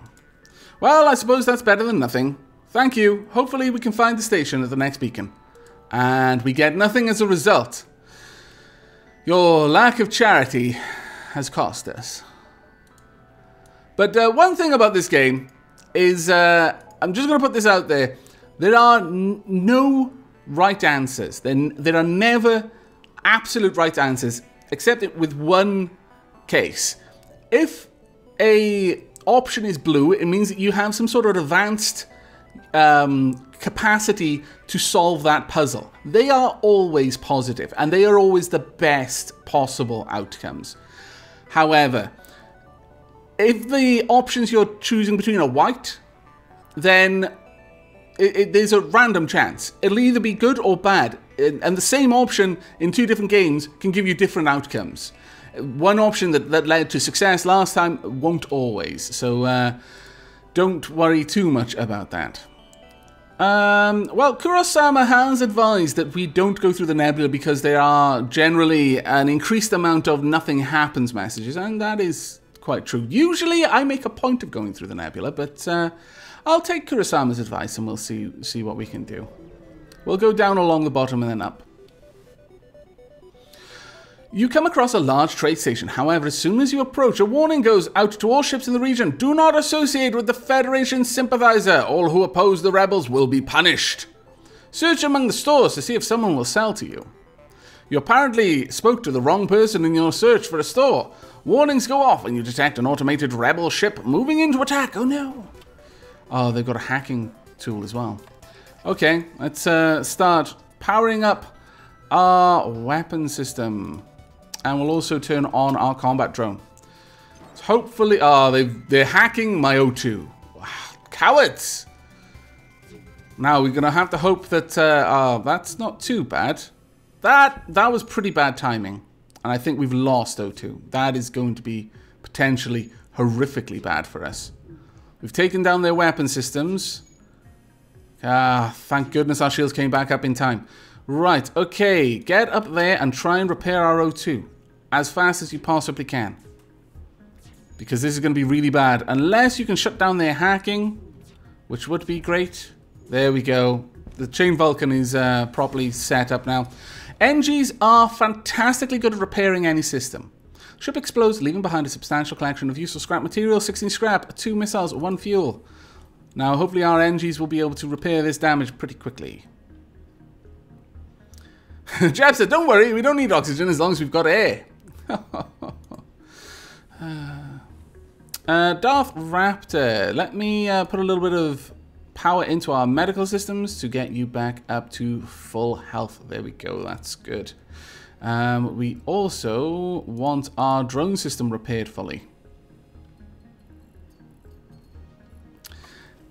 Well, I suppose that's better than nothing. Thank you. Hopefully we can find the station at the next beacon. And we get nothing as a result. Your lack of charity has cost us. But one thing about this game is, I'm just going to put this out there. There are no right answers. There are never absolute right answers, except with one case. If a option is blue, it means that you have some sort of advanced capacity to solve that puzzle. They are always positive, and they are always the best possible outcomes. However, if the options you're choosing between are white, then there's a random chance. It'll either be good or bad. And the same option in 2 different games can give you different outcomes. One option that led to success last time won't always. So don't worry too much about that. Well, Kurosama has advised that we don't go through the nebula because there are generally an increased amount of nothing happens messages. And that is quite true. Usually I make a point of going through the nebula, but I'll take Kurosama's advice and we'll see what we can do. We'll go down along the bottom and then up. You come across a large trade station. However, as soon as you approach, a warning goes out to all ships in the region. Do not associate with the Federation sympathizer. All who oppose the rebels will be punished. Search among the stores to see if someone will sell to you. You apparently spoke to the wrong person in your search for a store. Warnings go off when you detect an automated rebel ship moving into attack. Oh no. Oh, they've got a hacking tool as well. Okay, let's start powering up our weapon system. And we'll also turn on our combat drone. So hopefully... Oh, they're hacking my O2. Wow, cowards! Now, we're going to have to hope that... that's not too bad. That was pretty bad timing. And I think we've lost O2. That is going to be potentially horrifically bad for us. We've taken down their weapon systems. Thank goodness our shields came back up in time. Right, okay. Get up there and try and repair our O2. As fast as you possibly can. Because this is going to be really bad. Unless you can shut down their hacking. Which would be great. There we go. The chain Vulcan is properly set up now. NGs are fantastically good at repairing any system. Ship explodes, leaving behind a substantial collection of useful scrap material. 16 scrap, 2 missiles, 1 fuel. Now hopefully our NGs will be able to repair this damage pretty quickly. Jeff said, don't worry, we don't need oxygen as long as we've got air. Darth Raptor, let me put a little bit of power into our medical systems to get you back up to full health. There we go, that's good. We also want our drone system repaired fully.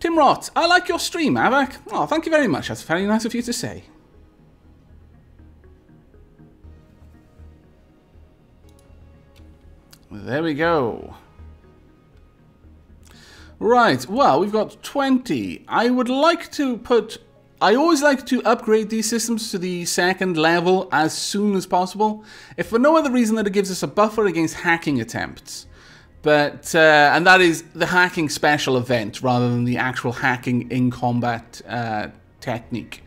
Tim Rott, I like your stream, Avak. Oh, thank you very much, that's very nice of you to say. There we go. Right, well, we've got 20. I would like to put... I always like to upgrade these systems to the 2nd level as soon as possible, if for no other reason that it gives us a buffer against hacking attempts. But, and that is the hacking special event, rather than the actual hacking in combat technique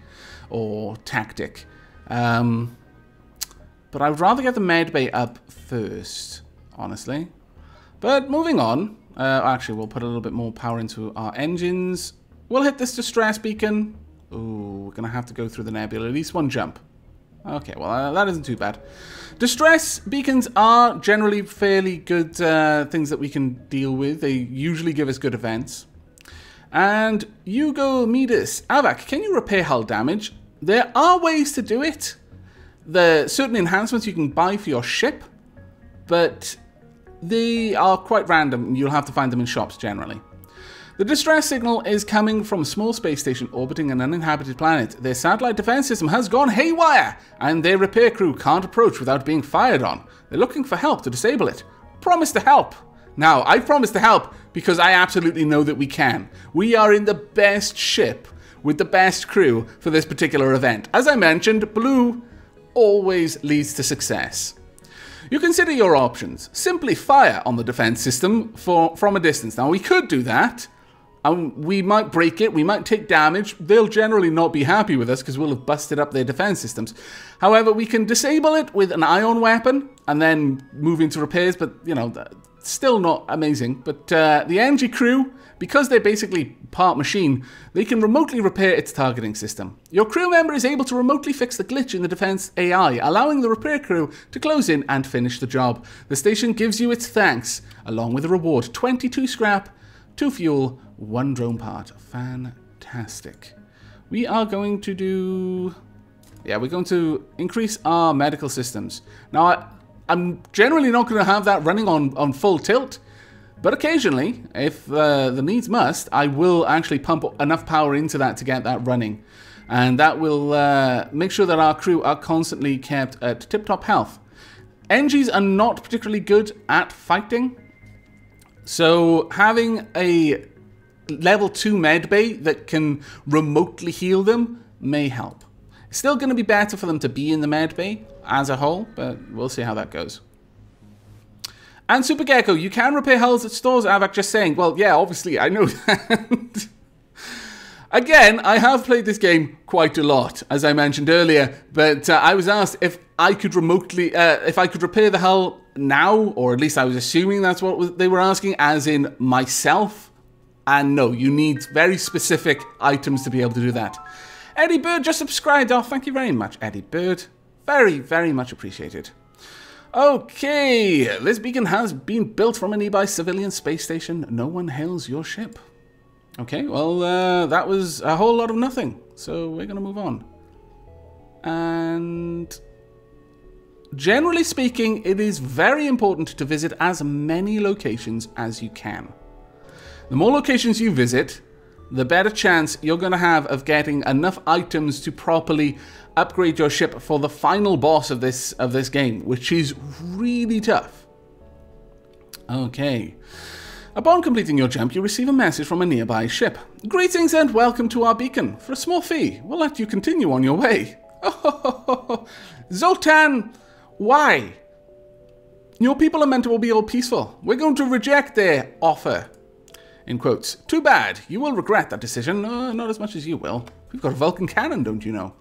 or tactic. But I would rather get the medbay up first, honestly. But moving on, actually we'll put a little bit more power into our engines. We'll hit this distress beacon. Ooh, we're gonna have to go through the nebula, at least one jump. Okay, well that isn't too bad. Distress beacons are generally fairly good things that we can deal with. They usually give us good events. And Hugo Midas, Avak, can you repair hull damage? There are ways to do it. There are certain enhancements you can buy for your ship, but they are quite random. You'll have to find them in shops generally. The distress signal is coming from a small space station orbiting an uninhabited planet. Their satellite defense system has gone haywire, and their repair crew can't approach without being fired on. They're looking for help to disable it. Promise to help. Now, I promise to help because I absolutely know that we can. We are in the best ship with the best crew for this particular event. As I mentioned, blue always leads to success. You consider your options. Simply fire on the defense system from a distance. Now, we could do that. We might break it, we might take damage. They'll generally not be happy with us because we'll have busted up their defense systems. However, we can disable it with an ion weapon and then move into repairs, but, you know, still not amazing. But the NG crew, because they're basically part machine, they can remotely repair its targeting system. Your crew member is able to remotely fix the glitch in the defense AI, allowing the repair crew to close in and finish the job. The station gives you its thanks, along with a reward, 22 scrap, 2 fuel, 1 drone part. Fantastic. We are going to do... Yeah, we're going to increase our medical systems. Now, I'm generally not going to have that running on full tilt, but occasionally, if the needs must, I will actually pump enough power into that to get that running. And that will make sure that our crew are constantly kept at tip-top health. NGs are not particularly good at fighting, so having a level 2 medbay that can remotely heal them may help. It's still going to be better for them to be in the medbay as a whole, but we'll see how that goes. And Super Gecko, you can repair hulls at stores, Avak, just saying. Well, yeah, obviously, I know that. Again, I have played this game quite a lot, as I mentioned earlier, but I was asked if I could remotely, if I could repair the hull now, or at least I was assuming that's what they were asking, as in myself. And no, you need very specific items to be able to do that. Eddie Bird just subscribed. Oh, thank you very much, Eddie Bird. Very, very much appreciated. Okay, this beacon has been built from a nearby civilian space station. No one hails your ship. Okay, well, that was a whole lot of nothing. So we're going to move on. And generally speaking, it is very important to visit as many locations as you can. The more locations you visit, the better chance you're going to have of getting enough items to properly upgrade your ship for the final boss of this game, which is really tough. Okay. Upon completing your jump, you receive a message from a nearby ship. Greetings and welcome to our beacon. For a small fee, we'll let you continue on your way. Oh, Zoltan, why? Your people are meant to all be all peaceful. We're going to reject their offer. In quotes. Too bad. You will regret that decision. Not as much as you will. We've got a Vulcan cannon, don't you know?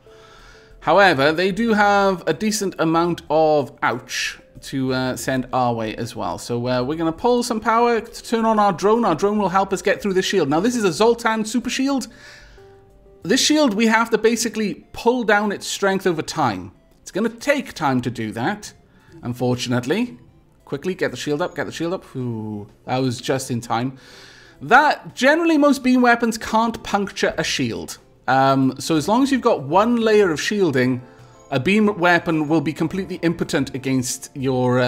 However, they do have a decent amount of ouch to send our way as well. So we're going to pull some power to turn on our drone. Our drone will help us get through the shield. Now, this is a Zoltan super shield. This shield, we have to basically pull down its strength over time. It's going to take time to do that, unfortunately. Quickly, get the shield up, get the shield up. Ooh, that was just in time. That, generally, most beam weapons can't puncture a shield. So as long as you've got one layer of shielding, a beam weapon will be completely impotent against your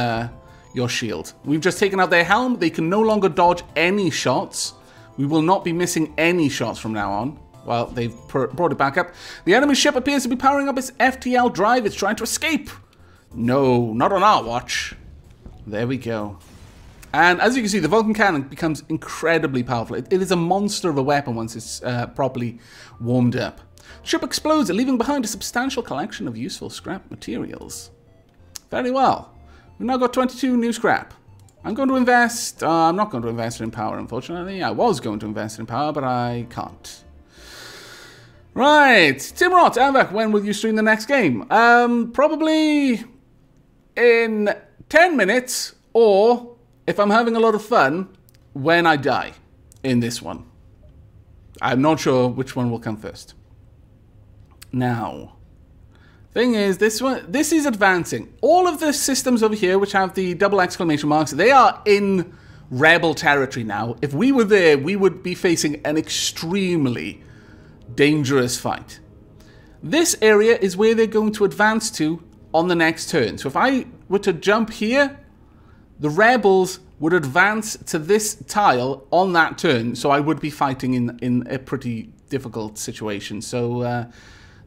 shield. We've just taken out their helm. They can no longer dodge any shots. We will not be missing any shots from now on. Well, they've brought it back up. The enemy ship appears to be powering up its FTL drive. It's trying to escape. No, not on our watch. There we go. And as you can see, the Vulcan cannon becomes incredibly powerful. It is a monster of a weapon once it's properly warmed up. The ship explodes, leaving behind a substantial collection of useful scrap materials. Very well. We've now got 22 new scrap. I'm going to invest... I'm not going to invest in power, unfortunately. I was going to invest in power, but I can't. Right. Timrot, Avak, when will you stream the next game? Probably in 10 minutes, or... if I'm having a lot of fun, when I die in this one. I'm not sure which one will come first. Now, thing is, this is advancing. All of the systems over here, which have the double exclamation marks, they are in rebel territory now. If we were there, we would be facing an extremely dangerous fight. This area is where they're going to advance to on the next turn. So if I were to jump here, the rebels would advance to this tile on that turn, so I would be fighting in a pretty difficult situation. So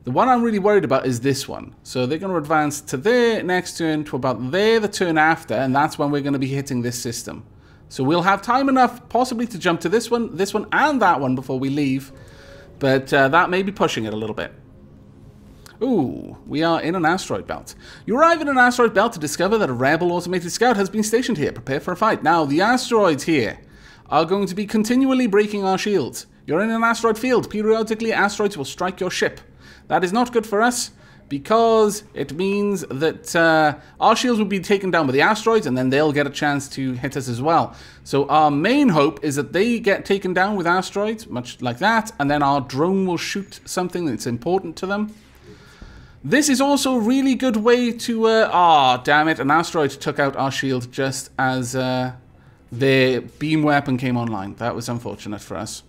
the one I'm really worried about is this one. So they're going to advance to their next turn, to about there the turn after, and that's when we're going to be hitting this system. So we'll have time enough possibly to jump to this one, and that one before we leave, but that may be pushing it a little bit. Ooh, we are in an asteroid belt. You arrive in an asteroid belt to discover that a rebel automated scout has been stationed here. Prepare for a fight. Now, the asteroids here are going to be continually breaking our shields. You're in an asteroid field. Periodically, asteroids will strike your ship. That is not good for us, because it means that our shields will be taken down by the asteroids, and then they'll get a chance to hit us as well. So our main hope is that they get taken down with asteroids, much like that, and then our drone will shoot something that's important to them. This is also a really good way to... damn it, an asteroid took out our shield just as their beam weapon came online. That was unfortunate for us.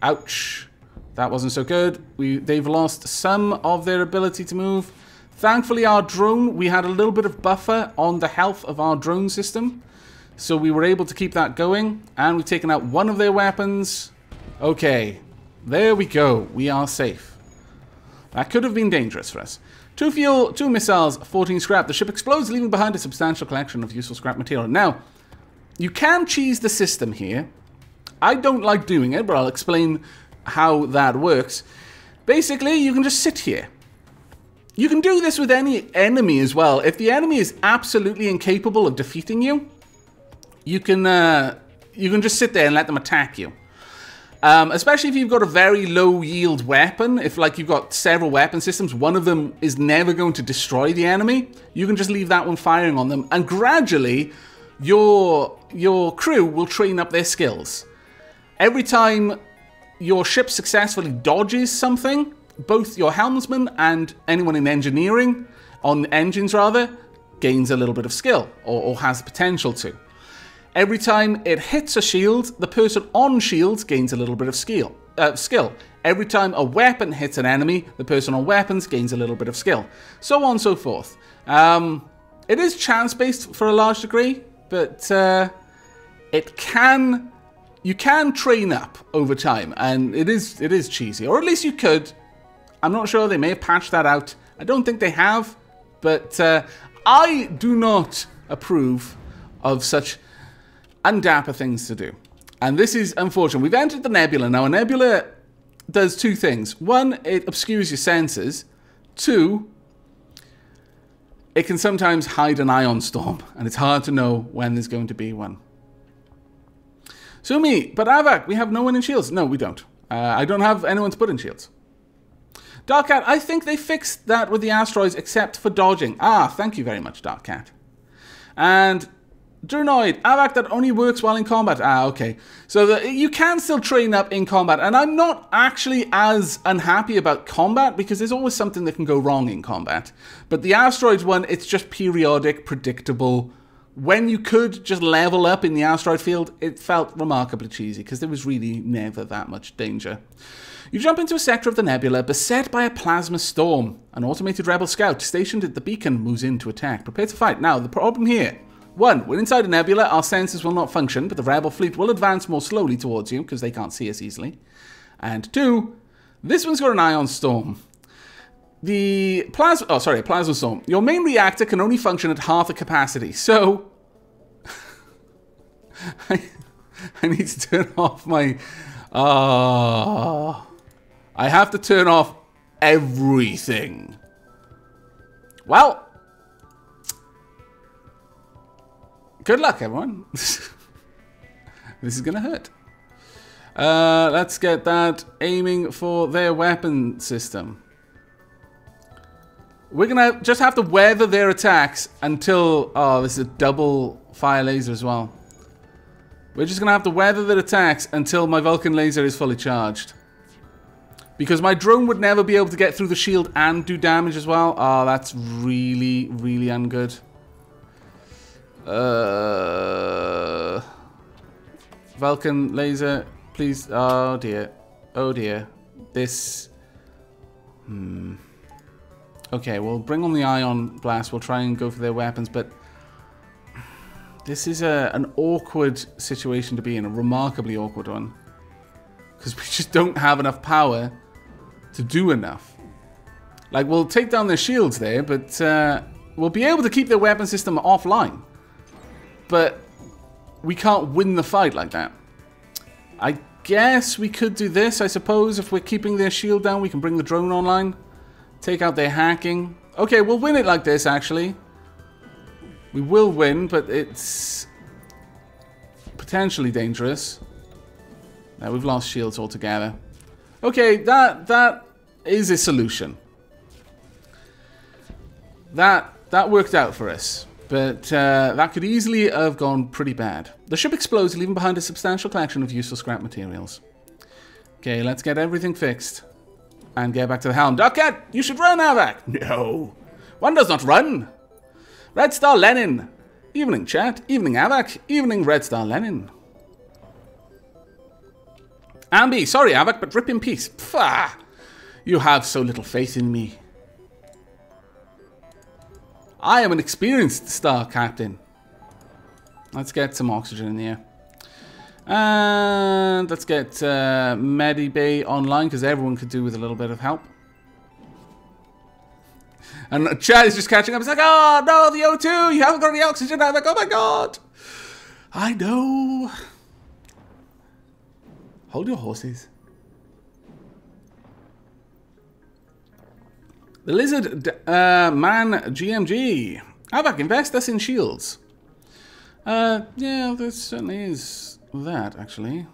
Ouch. That wasn't so good. They've lost some of their ability to move. Thankfully, our drone, we had a little bit of buffer on the health of our drone system. So we were able to keep that going. And we've taken out one of their weapons. Okay. There we go. We are safe. That could have been dangerous for us. 2 fuel, 2 missiles, 14 scrap. The ship explodes, leaving behind a substantial collection of useful scrap material. Now, you can cheese the system here. I don't like doing it, but I'll explain how that works. Basically, you can just sit here. You can do this with any enemy as well. If the enemy is absolutely incapable of defeating you, you can just sit there and let them attack you. Especially if you've got a very low yield weapon. If like you've got several weapon systems, one of them is never going to destroy the enemy. You can just leave that one firing on them, and gradually your crew will train up their skills. Every time your ship successfully dodges something, both your helmsman and anyone in engineering, on engines rather, gains a little bit of skill, or has the potential to. Every time it hits a shield, the person on shields gains a little bit of skill. Every time a weapon hits an enemy, the person on weapons gains a little bit of skill. So on and so forth. It is chance-based for a large degree, but you can train up over time, and it is cheesy, or at least you could. I'm not sure, they may have patched that out. I don't think they have, but I do not approve of such undapper things to do. And this is unfortunate. We've entered the nebula. Now, a nebula does two things. One, it obscures your senses. Two, it can sometimes hide an ion storm, and it's hard to know when there's going to be one. Sumi, but Avak, we have no one in shields. No, we don't. I don't have anyone to put in shields. Dark Cat, I think they fixed that with the asteroids except for dodging. Ah, thank you very much, Dark Cat. And Durnoid, Avak, that only works while in combat. Ah, okay. So you can still train up in combat, and I'm not actually as unhappy about combat because there's always something that can go wrong in combat. But the asteroids one, it's just periodic, predictable. When you could just level up in the asteroid field, it felt remarkably cheesy because there was really never that much danger. You jump into a sector of the nebula beset by a plasma storm. An automated rebel scout stationed at the beacon moves in to attack. Prepare to fight. Now, the problem here. 1. We're inside a nebula, our sensors will not function, but the rebel fleet will advance more slowly towards you because they can't see us easily. And 2. This one's got an ion storm. The plasma storm. Your main reactor can only function at half the capacity, so I need to turn off my... I have to turn off everything. Well, good luck, everyone. This is gonna hurt. Let's get that aiming for their weapon system. We're gonna just have to weather their attacks until... Oh, this is a double fire laser as well. We're just gonna have to weather their attacks until my Vulcan laser is fully charged. Because my drone would never be able to get through the shield and do damage as well. Oh, that's really, really ungood. Vulcan laser, please. Oh dear. Oh dear. This... Okay, we'll bring on the ion blast. We'll try and go for their weapons, but... This is an awkward situation to be in. A remarkably awkward one. Because we just don't have enough power to do enough. Like, we'll take down their shields there, but we'll be able to keep their weapon system offline. But we can't win the fight like that. I guess we could do this, I suppose. If we're keeping their shield down, we can bring the drone online. Take out their hacking. Okay, we'll win it like this, actually. We will win, but it's potentially dangerous. Now, we've lost shields altogether. Okay, that is a solution. That worked out for us. But that could easily have gone pretty bad. The ship explodes, leaving behind a substantial collection of useful scrap materials. Okay, let's get everything fixed. And get back to the helm. Duckcat, you should run, Avak! No, one does not run. Red Star Lenin. Evening, chat. Evening, Avak. Evening, Red Star Lenin. Ambi, sorry, Avak, but rip in peace. Pfah! You have so little faith in me. I am an experienced star captain. Let's get some oxygen in here. And let's get Medibay online, because everyone could do with a little bit of help. And Chad is just catching up. He's like, oh, no, the O2. You haven't got any oxygen. I'm like, oh, my God. I know. Hold your horses. The Lizard Man GMG. Avak, invest us in shields. Yeah, there certainly is that, actually.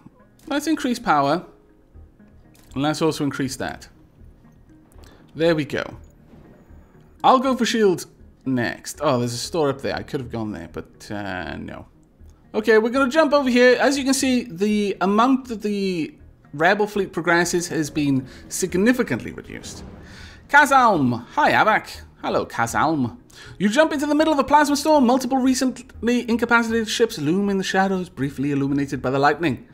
Let's increase power. And let's also increase that. There we go. I'll go for shield next. Oh, there's a store up there. I could have gone there, but no. Okay, we're going to jump over here. As you can see, the amount that the rebel fleet progresses has been significantly reduced. Kazalm. Hi, Avak. Hello, Kazalm. You jump into the middle of a plasma storm. Multiple recently incapacitated ships loom in the shadows, briefly illuminated by the lightning.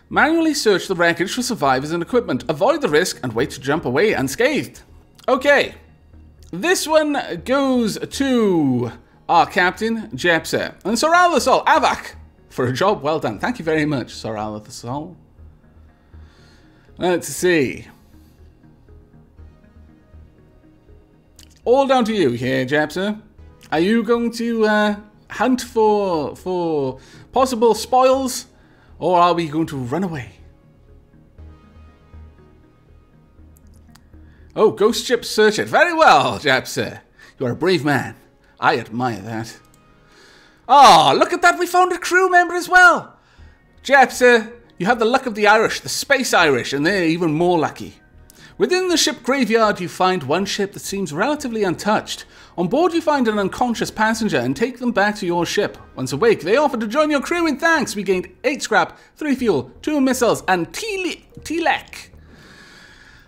Manually search the wreckage for survivors and equipment. Avoid the risk and wait to jump away unscathed. Okay. This one goes to our captain, Jepser. And Soral the Sol, Avak, for a job well done. Thank you very much, Soral the Sol. Let's see. All down to you here, Jepser. Are you going to hunt for possible spoils, or are we going to run away? Oh, ghost ship search it. Very well, Jepser. You are a brave man. I admire that. Oh, look at that. We found a crew member as well. Jepser, you have the luck of the Irish, the Space Irish, and they're even more lucky. Within the ship graveyard, you find one ship that seems relatively untouched. On board, you find an unconscious passenger and take them back to your ship. Once awake, they offer to join your crew in thanks. We gained 8 scrap, 3 fuel, 2 missiles, and Tilek.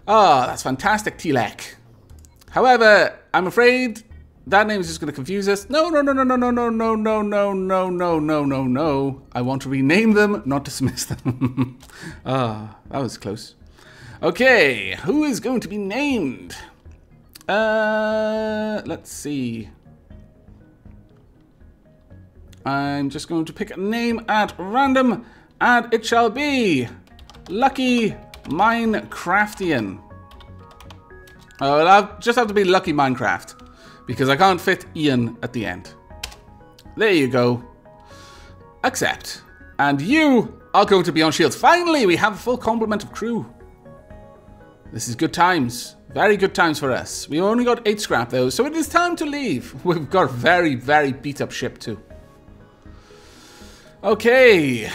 Ah, that's fantastic, Tilek. However, I'm afraid that name is just going to confuse us. No. I want to rename them, not dismiss them. Ah, that was close. Okay, who is going to be named? Let's see. I'm just going to pick a name at random, and it shall be Lucky Minecraftian. Oh, I'll just have to be Lucky Minecraft, because I can't fit Ian at the end. There you go. Accept. And you are going to be on shields. Finally, we have a full complement of crew. This is good times. Very good times for us. We only got 8 scrap though, so it is time to leave. We've got a very, very beat up ship too. Okay.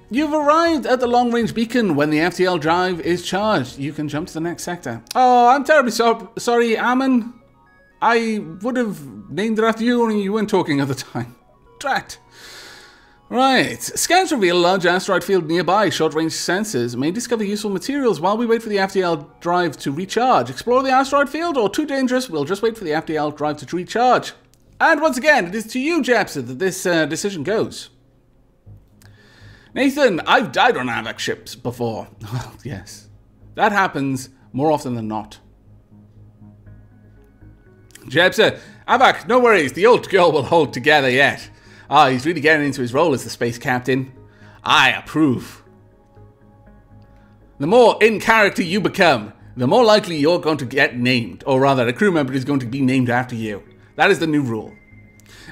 You've arrived at the long-range beacon. When the FTL drive is charged, you can jump to the next sector. Oh, I'm terribly sorry, Ammon. I would have named it after you, only you weren't talking at the time. Drat. Right. Scans reveal a large asteroid field nearby. Short-range sensors may discover useful materials while we wait for the FTL drive to recharge. Explore the asteroid field, or too dangerous, we'll just wait for the FTL drive to recharge. And once again, it is to you, Jepser, that this decision goes. Nathan, I've died on Avak ships before. Well, yes. That happens more often than not. Jepser, Avak, no worries. The old girl will hold together yet. Ah, he's really getting into his role as the space captain. I approve. The more in character you become, the more likely you're going to get named. Or rather, a crew member is going to be named after you. That is the new rule.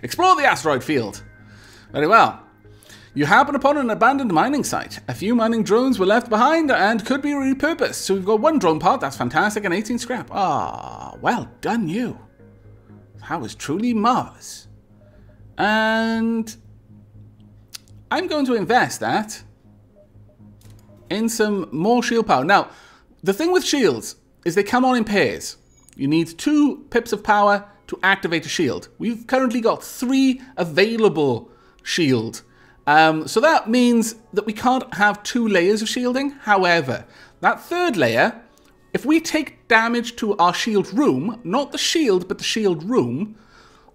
Explore the asteroid field. Very well. You happen upon an abandoned mining site. A few mining drones were left behind and could be repurposed. So we've got 1 drone part, that's fantastic, and 18 scrap. Ah, well done you. That was truly marvelous. And I'm going to invest that in some more shield power. Now, the thing with shields is they come on in pairs. You need 2 pips of power to activate a shield. We've currently got 3 available shield. So that means that we can't have 2 layers of shielding. However, that 3rd layer, if we take damage to our shield room, not the shield, but the shield room,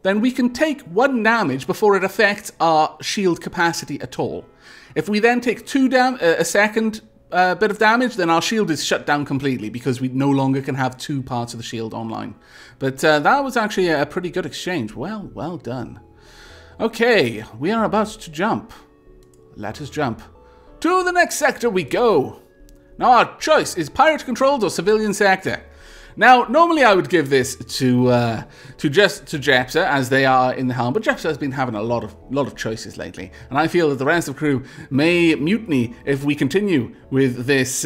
then we can take 1 damage before it affects our shield capacity at all. If we then take a second bit of damage, then our shield is shut down completely because we no longer can have 2 parts of the shield online. But that was actually a pretty good exchange. Well done. Okay, we are about to jump. Let us jump. To the next sector we go. Now our choice is pirate-controlled or civilian sector. Now, normally I would give this to Jepser, as they are in the helm, but Jepser has been having a lot of choices lately, and I feel that the rest of the crew may mutiny if we continue with this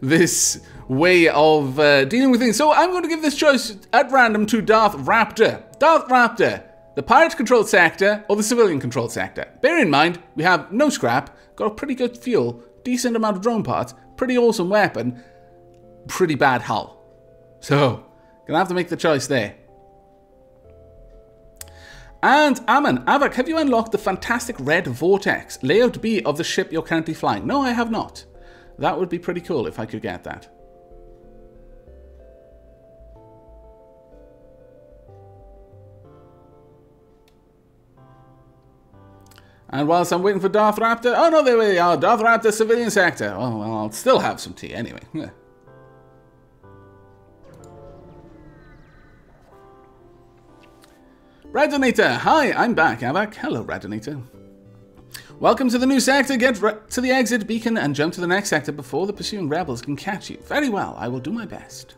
this way of dealing with things. So I'm going to give this choice at random to Darth Raptor. Darth Raptor, the pirate-controlled sector or the civilian-controlled sector. Bear in mind, we have no scrap, got a pretty good fuel, decent amount of drone parts, pretty awesome weapon, pretty bad hull. So, gonna have to make the choice there. And Ammon, Avak, have you unlocked the fantastic red vortex? Layout B of the ship you're currently flying. No, I have not. That would be pretty cool if I could get that. And whilst I'm waiting for Darth Raptor... Oh, no, there we are. Darth Raptor civilian sector. Oh, well, I'll still have some tea anyway. Radonator. Hi, I'm back, Avak. Hello, Radonator. Welcome to the new sector. Get to the exit beacon and jump to the next sector before the pursuing rebels can catch you. Very well. I will do my best.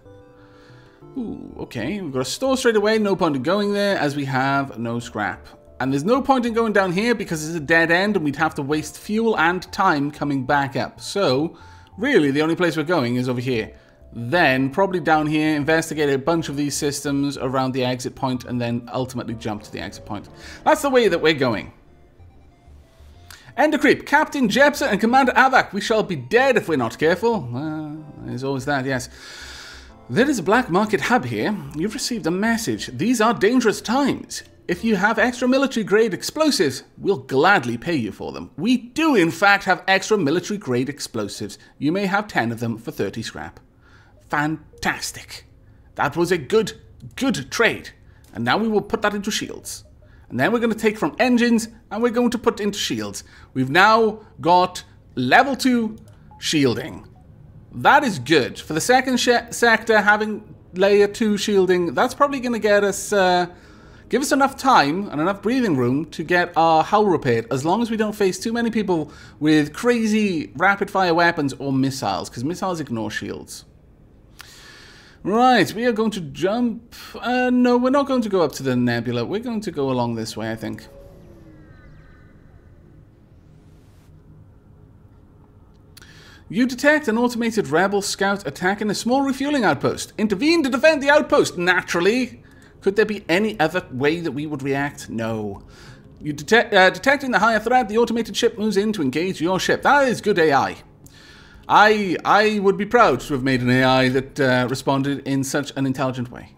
Ooh, okay. We've got a store straight away. No point in going there as we have no scrap. And there's no point in going down here because it's a dead end and we'd have to waste fuel and time coming back up. So, really, the only place we're going is over here. Then, probably down here, investigate a bunch of these systems around the exit point and then ultimately jump to the exit point. That's the way that we're going. Ender Creep, Captain Jepsa and Commander Avak, we shall be dead if we're not careful. There's always that, yes. There is a black market hub here. You've received a message. These are dangerous times. If you have extra military-grade explosives, we'll gladly pay you for them. We do, in fact, have extra military-grade explosives. You may have 10 of them for 30 scrap. Fantastic. That was a good trade. And now we will put that into shields. And then we're going to take from engines, and we're going to put into shields. We've now got level 2 shielding. That is good. For the second sector, having layer 2 shielding, that's probably going to get us... give us enough time and enough breathing room to get our hull repaired, as long as we don't face too many people with crazy rapid-fire weapons or missiles, because missiles ignore shields. Right, we are going to jump... no, we're not going to go up to the nebula. We're going to go along this way, I think. You detect an automated rebel scout attacking a small refueling outpost. Intervene to defend the outpost, naturally. Could there be any other way that we would react? No. You detecting the higher threat, the automated ship moves in to engage your ship. That is good AI. I would be proud to have made an AI that responded in such an intelligent way.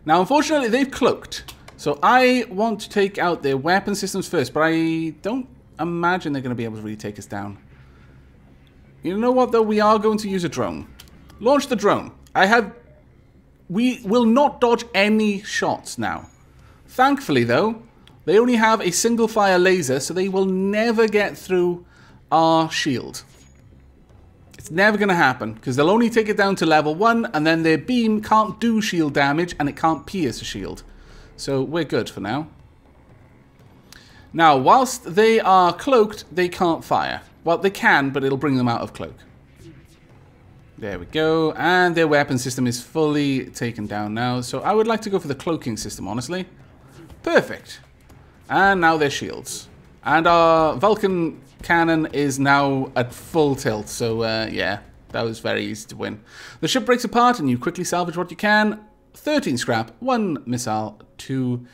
Now, unfortunately, they've cloaked. So I want to take out their weapon systems first, but I don't imagine they're going to be able to really take us down. You know what, though? We are going to use a drone. Launch the drone. We will not dodge any shots now. Thankfully, though, they only have a single fire laser, so they will never get through our shield. It's never going to happen, because they'll only take it down to level 1, and then their beam can't do shield damage, and it can't pierce a shield. So we're good for now. Now, whilst they are cloaked, they can't fire. Well, they can, but it'll bring them out of cloak. There we go, and their weapon system is fully taken down now, so I would like to go for the cloaking system, honestly. Perfect. And now their shields. And our Vulcan cannon is now at full tilt, so yeah, that was very easy to win. The ship breaks apart, and you quickly salvage what you can. 13 scrap, 1 missile, 2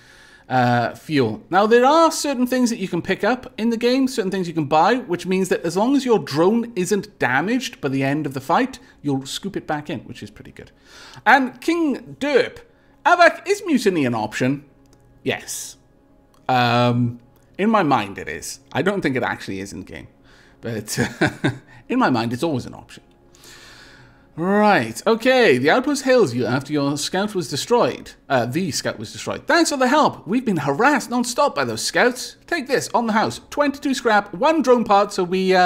fuel. Now, there are certain things that you can pick up in the game, certain things you can buy, which means that as long as your drone isn't damaged by the end of the fight, you'll scoop it back in, which is pretty good. And King Derp, Avak, is mutiny an option? Yes. In my mind it is. I don't think it actually is in the game. But in my mind it's always an option. Right, okay, the outpost hails you after your scout was destroyed. The scout was destroyed. Thanks for the help. We've been harassed non-stop by those scouts. Take this, on the house. 22 scrap, 1 drone part, so we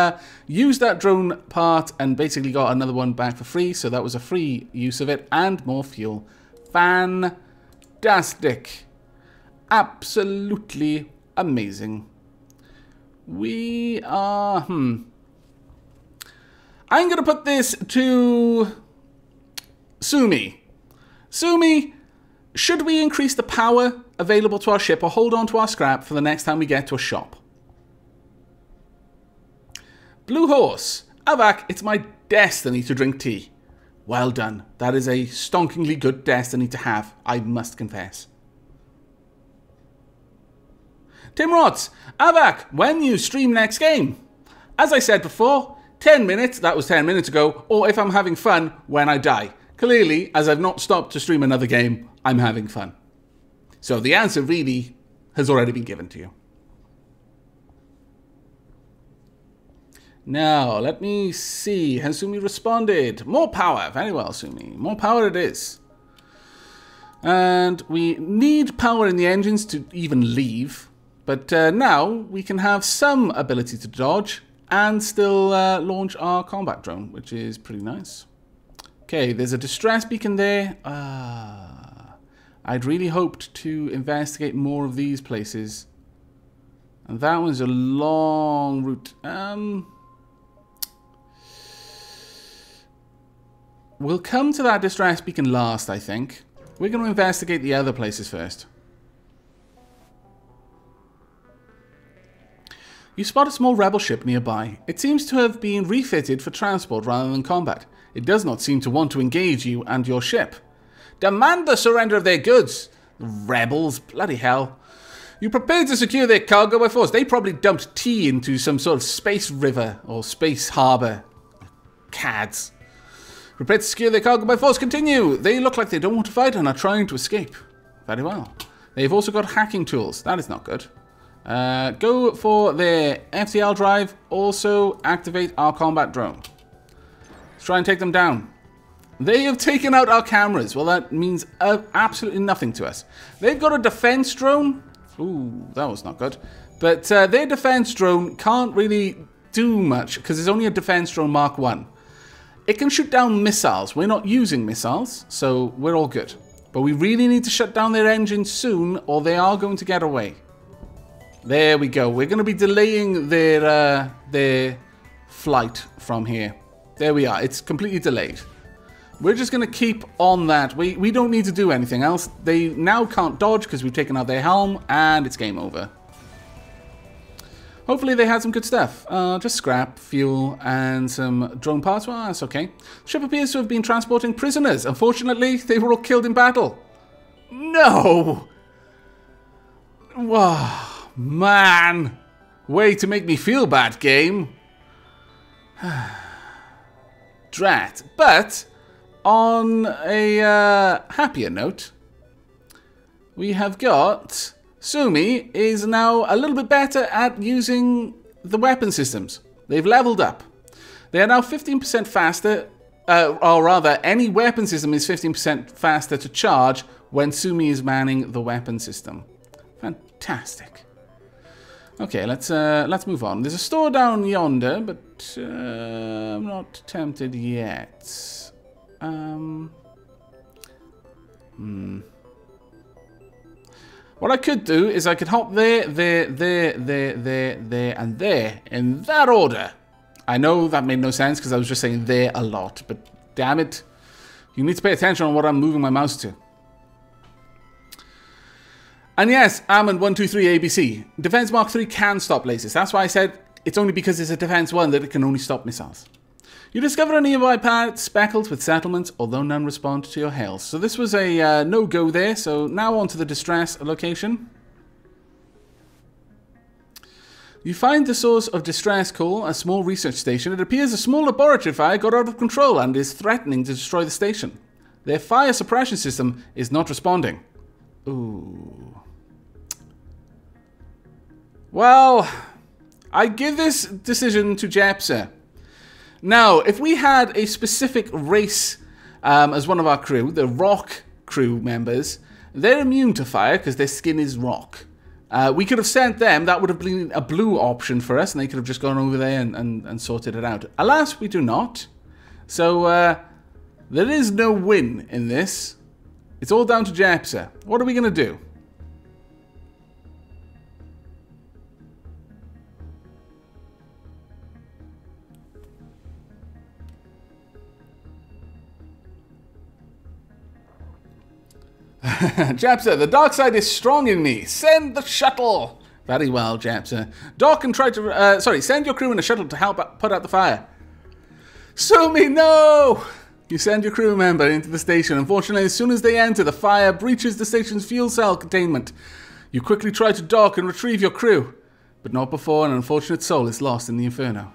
used that drone part and basically got another one back for free, so that was a free use of it, and more fuel. Fantastic. Absolutely amazing. We are... I'm going to put this to Sumi. Sumi, should we increase the power available to our ship or hold on to our scrap for the next time we get to a shop? Blue Horse. Avak, it's my destiny to drink tea. Well done. That is a stonkingly good destiny to have, I must confess. Tim Rotz. Avak, when you stream next game? As I said before, 10 minutes, that was 10 minutes ago, or if I'm having fun when I die. Clearly, as I've not stopped to stream another game, I'm having fun. So the answer really has already been given to you. Now, let me see. Has Sumi responded? More power. Very well, Sumi. More power it is. And we need power in the engines to even leave. But now we can have some ability to dodge and still launch our combat drone, which is pretty nice. Okay, there's a distress beacon there. I'd really hoped to investigate more of these places. And that one's a long route. We'll come to that distress beacon last, I think. We're going to investigate the other places first. You spot a small rebel ship nearby. It seems to have been refitted for transport rather than combat. It does not seem to want to engage you and your ship. Demand the surrender of their goods. Rebels, bloody hell. You prepared to secure their cargo by force. They probably dumped tea into some sort of space river or space harbour. Cads. Prepared to secure their cargo by force. Continue. They look like they don't want to fight and are trying to escape. Very well. They've also got hacking tools. That is not good. Go for their FTL drive. Also activate our combat drone. Let's try and take them down. They have taken out our cameras. Well, that means absolutely nothing to us. They've got a defense drone. Ooh, that was not good. But their defense drone can't really do much because it's only a defense drone Mark 1. It can shoot down missiles. We're not using missiles, so we're all good. But we really need to shut down their engines soon, or they are going to get away. There we go. We're going to be delaying their flight from here. There we are. It's completely delayed. We're just going to keep on that. We don't need to do anything else. They now can't dodge because we've taken out their helm, and it's game over. Hopefully they had some good stuff. Just scrap, fuel, and some drone parts. Well, that's okay. The ship appears to have been transporting prisoners. Unfortunately, they were all killed in battle. No! Wow, man. Way to make me feel bad, game. Drat. But, on a happier note, we have got... Sumi is now a little bit better at using the weapon systems. They've leveled up. They are now 15% faster, or rather, any weapon system is 15% faster to charge when Sumi is manning the weapon system. Fantastic. Okay, let's move on. There's a store down yonder, but I'm not tempted yet. What I could do is I could hop there, and there, in that order. I know that made no sense because I was just saying there a lot, but damn it. You need to pay attention on what I'm moving my mouse to. And yes, Ammon123 ABC. Defense Mark 3 can stop lasers. That's why I said it's only because it's a Defense 1 that it can only stop missiles. You discover a nearby planet speckled with settlements, although none respond to your hails. So this was a no-go there, so now on to the distress location. You find the source of distress call, a small research station. It appears a small laboratory fire got out of control and is threatening to destroy the station. Their fire suppression system is not responding. Ooh. Well, I give this decision to Jepsa. Now, if we had a specific race as one of our crew, the rock crew members, they're immune to fire because their skin is rock. We could have sent them, that would have been a blue option for us, and they could have just gone over there and sorted it out. Alas, we do not. So, there is no win in this. It's all down to Jepsa. What are we going to do? Jepsa, the dark side is strong in me. Send the shuttle. Very well, Jepsa. Dock and try to... send your crew in a shuttle to help put out the fire. Sumi, no! You send your crew member into the station. Unfortunately, as soon as they enter, the fire breaches the station's fuel cell containment. You quickly try to dock and retrieve your crew, but not before an unfortunate soul is lost in the inferno.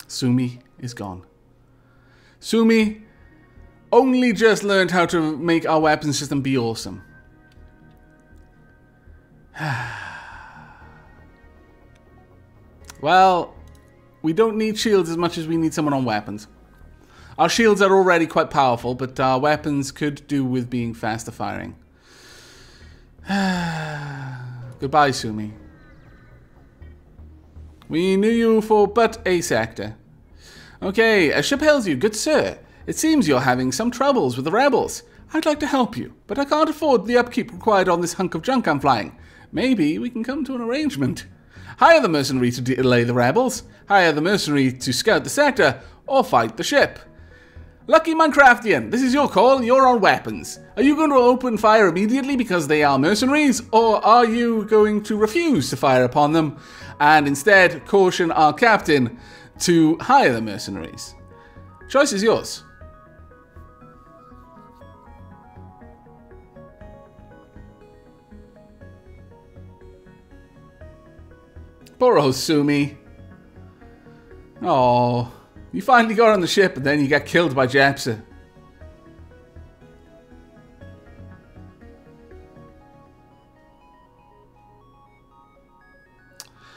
Sumi is gone. Sumi only just learned how to make our weapon system be awesome. Well, we don't need shields as much as we need someone on weapons. Our shields are already quite powerful, but our weapons could do with being faster firing. Goodbye, Sumi. We knew you for but a sector. Okay, a ship hails you. Good sir. It seems you're having some troubles with the rebels. I'd like to help you, but I can't afford the upkeep required on this hunk of junk I'm flying. Maybe we can come to an arrangement. Hire the mercenary to delay the rebels, hire the mercenary to scout the sector, or fight the ship. Lucky Minecraftian, this is your call and you're on weapons. Are you going to open fire immediately because they are mercenaries, or are you going to refuse to fire upon them and instead caution our captain to hire the mercenaries? Choice is yours. Poor old Sumi. Oh, you finally got on the ship and then you got killed by Japsa.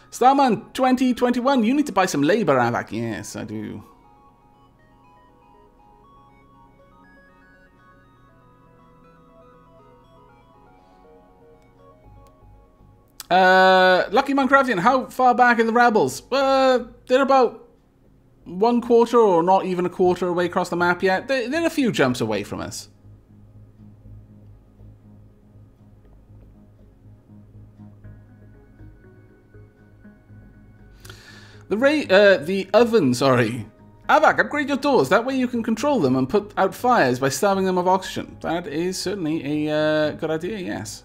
Starman 2021, you need to buy some labor, Avak. Yes, I do. Lucky Minecraftian, how far back in the rebels? They're about 1/4 or not even a quarter away across the map yet. They're a few jumps away from us. The oven, sorry. Avak, upgrade your doors. That way you can control them and put out fires by starving them of oxygen. That is certainly a good idea, yes.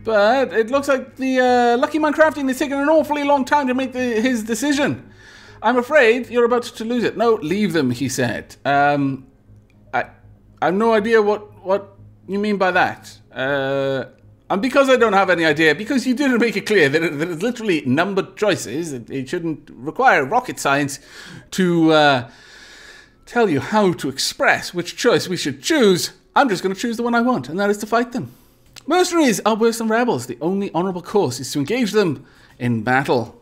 But it looks like the Lucky Minecrafting is taking an awfully long time to make his decision. I'm afraid you're about to lose it. No, leave them, he said. I have no idea what you mean by that. And because I don't have any idea, because you didn't make it clear that it's literally numbered choices, it shouldn't require rocket science to tell you how to express which choice we should choose. I'm just going to choose the one I want, and that is to fight them. Mercenaries are worse than rebels. The only honourable course is to engage them in battle.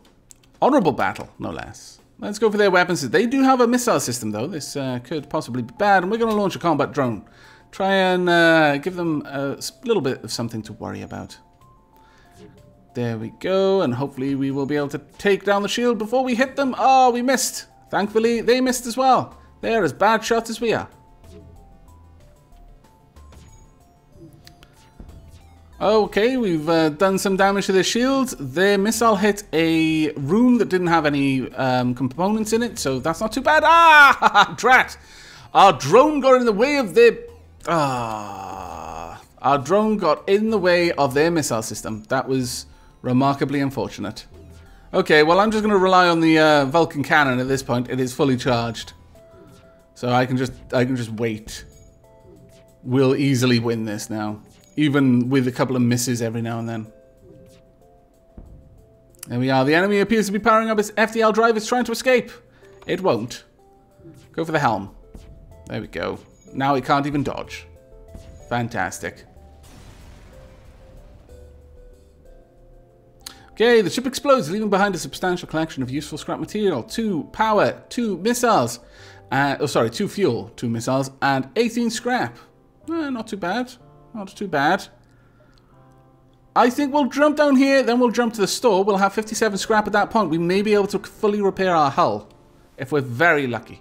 Honourable battle, no less. Let's go for their weapons. They do have a missile system, though. This could possibly be bad, and we're going to launch a combat drone. Try and give them a little bit of something to worry about. There we go, and hopefully we will be able to take down the shield before we hit them. Oh, we missed. Thankfully, they missed as well. They are as bad shots as we are. Okay, we've done some damage to their shields. Their missile hit a room that didn't have any components in it, so that's not too bad. Ah, drat! Our drone got in the way of their... our drone got in the way of their missile system. That was remarkably unfortunate. Okay, well, I'm just going to rely on the Vulcan cannon at this point. It is fully charged, so I can just wait. We'll easily win this now. Even with a couple of misses every now and then. There we are. The enemy appears to be powering up its FTL drive. It's trying to escape. It won't. Go for the helm. There we go. Now it can't even dodge. Fantastic. Okay, the ship explodes, leaving behind a substantial collection of useful scrap material. 2 power, 2 missiles. 2 fuel, 2 missiles, and 18 scrap. Not too bad. Not too bad. I think we'll jump down here, then we'll jump to the store. We'll have 57 scrap at that point. We may be able to fully repair our hull, if we're very lucky.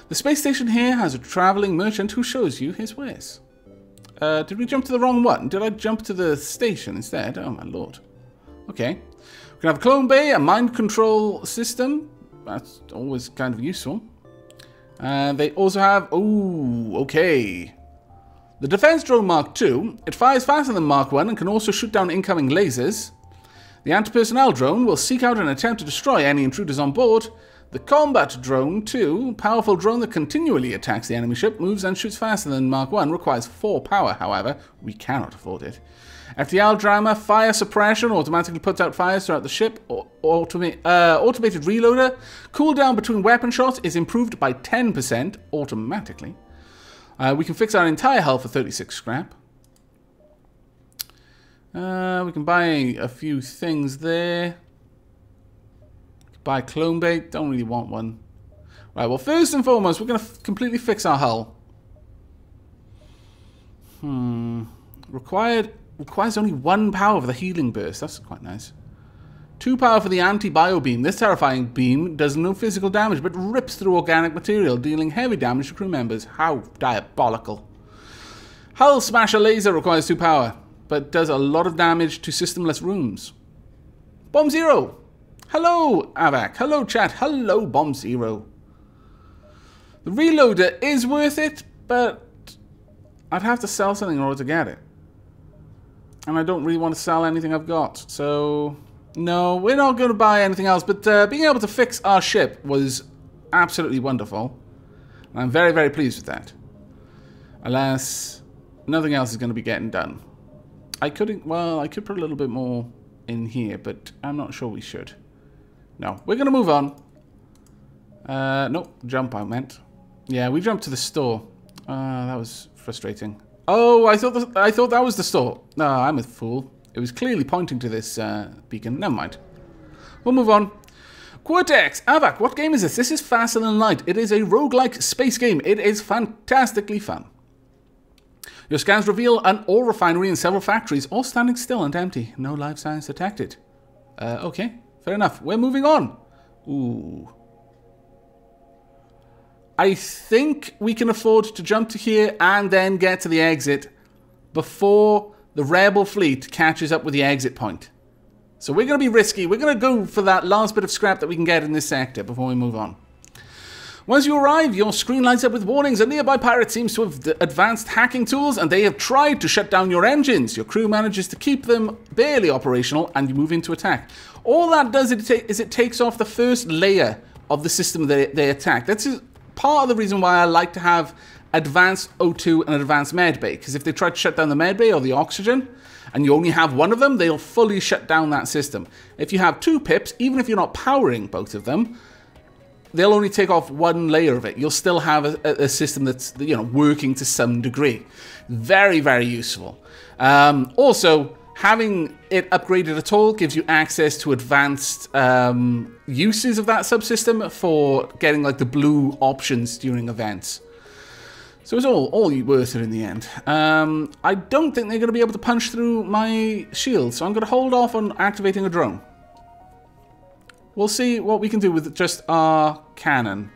The space station here has a traveling merchant who shows you his wares. Did we jump to the wrong one? Did I jump to the station instead? Oh my lord. Okay. We can have a clone bay, a mind control system. That's always kind of useful. They also have... Ooh, okay. The Defense Drone Mark II, it fires faster than Mark I and can also shoot down incoming lasers. The Anti-Personnel Drone will seek out and attempt to destroy any intruders on board. The combat drone 2, powerful drone that continually attacks the enemy ship, moves and shoots faster than Mark 1, requires 4 power, however. We cannot afford it. FTL Drama, fire suppression, automatically puts out fires throughout the ship. Automated reloader, cooldown between weapon shots is improved by 10% automatically. We can fix our entire hull for 36 scrap. We can buy a few things there. Buy clone bait, don't really want one. Right, well, first and foremost, we're going to completely fix our hull. Requires only 1 power for the healing burst. That's quite nice. 2 power for the anti-bio beam. This terrifying beam does no physical damage, but rips through organic material, dealing heavy damage to crew members. How diabolical. Hull Smasher Laser requires 2 power, but does a lot of damage to systemless rooms. Bomb Zero. Hello, Avak. Hello, chat. Hello, Bomb Zero. The reloader is worth it, but I'd have to sell something in order to get it. And I don't really want to sell anything I've got. So, no, we're not going to buy anything else. But being able to fix our ship was absolutely wonderful. And I'm very, very pleased with that. Alas, nothing else is going to be getting done. I could put a little bit more in here, but I'm not sure we should. No, we're going to move on. Nope, jump I meant. Yeah, we jumped to the store. That was frustrating. Oh, I thought that was the store. No, I'm a fool. It was clearly pointing to this beacon. Never mind. We'll move on. Cortex, Avak, what game is this? This is Faster Than Light. It is a roguelike space game. It is fantastically fun. Your scans reveal an ore refinery and several factories, all standing still and empty. No life signs detected. Okay, fair enough. We're moving on. Ooh. I think we can afford to jump to here and then get to the exit before the rebel fleet catches up with the exit point. So we're going to be risky. We're going to go for that last bit of scrap that we can get in this sector before we move on. Once you arrive, your screen lights up with warnings. A nearby pirate seems to have advanced hacking tools and they have tried to shut down your engines. Your crew manages to keep them barely operational and you move into attack. All that does is it takes off the first layer of the system that they attack. That's part of the reason why I like to have advanced O2 and advanced medbay, because if they try to shut down the medbay or the oxygen and you only have one of them, they'll fully shut down that system. If you have 2 pips, even if you're not powering both of them, they'll only take off 1 layer of it. You'll still have a system that's, you know, working to some degree. Very, very useful. Also, having it upgraded at all gives you access to advanced uses of that subsystem for getting like the blue options during events. So it's all worth it in the end. I don't think they're going to be able to punch through my shield, so I'm going to hold off on activating a drone. We'll see what we can do with just our cannon.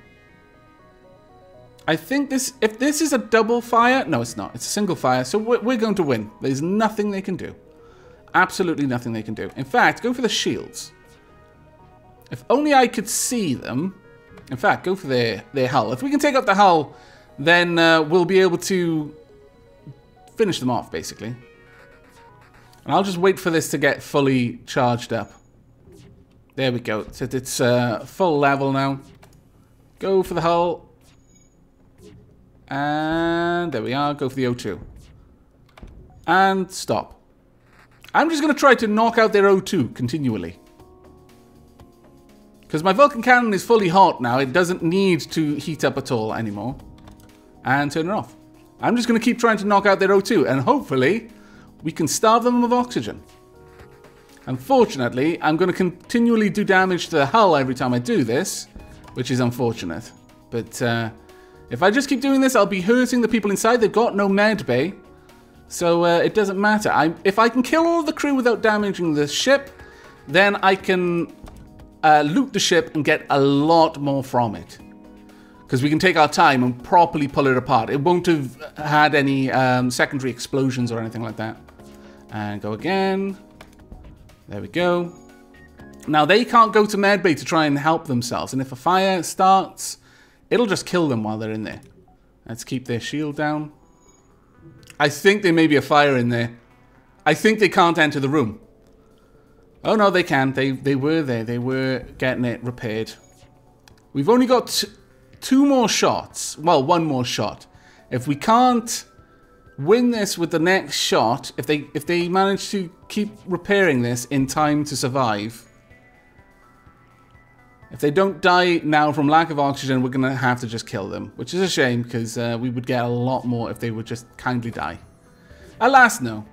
I think if this is a double fire, no it's not, it's a single fire, so we're going to win. There's nothing they can do. Absolutely nothing they can do. In fact, go for the shields. If only I could see them. In fact, go for their hull. If we can take up the hull, then we'll be able to finish them off, basically. And I'll just wait for this to get fully charged up. There we go. It's full level now. Go for the hull. And there we are. Go for the O2. And stop. I'm just going to try to knock out their O2 continually. Because my Vulcan cannon is fully hot now. It doesn't need to heat up at all anymore. And turn it off. I'm just going to keep trying to knock out their O2. And hopefully, we can starve them of oxygen. Unfortunately, I'm going to continually do damage to the hull every time I do this. Which is unfortunate. But if I just keep doing this, I'll be hurting the people inside. They've got no med bay. So it doesn't matter. If I can kill all of the crew without damaging the ship, then I can loot the ship and get a lot more from it. Because we can take our time and properly pull it apart. It won't have had any secondary explosions or anything like that. And go again. There we go. Now they can't go to medbay to try and help themselves. And if a fire starts, it'll just kill them while they're in there. Let's keep their shield down. I think there may be a fire in there. I think they can't enter the room. Oh no, they can. They were there. They were getting it repaired. We've only got 2 more shots. Well, 1 more shot. If we can't win this with the next shot, if they manage to keep repairing this in time to survive, if they don't die now from lack of oxygen, we're going to have to just kill them, which is a shame because we would get a lot more if they would just kindly die. Alas, no.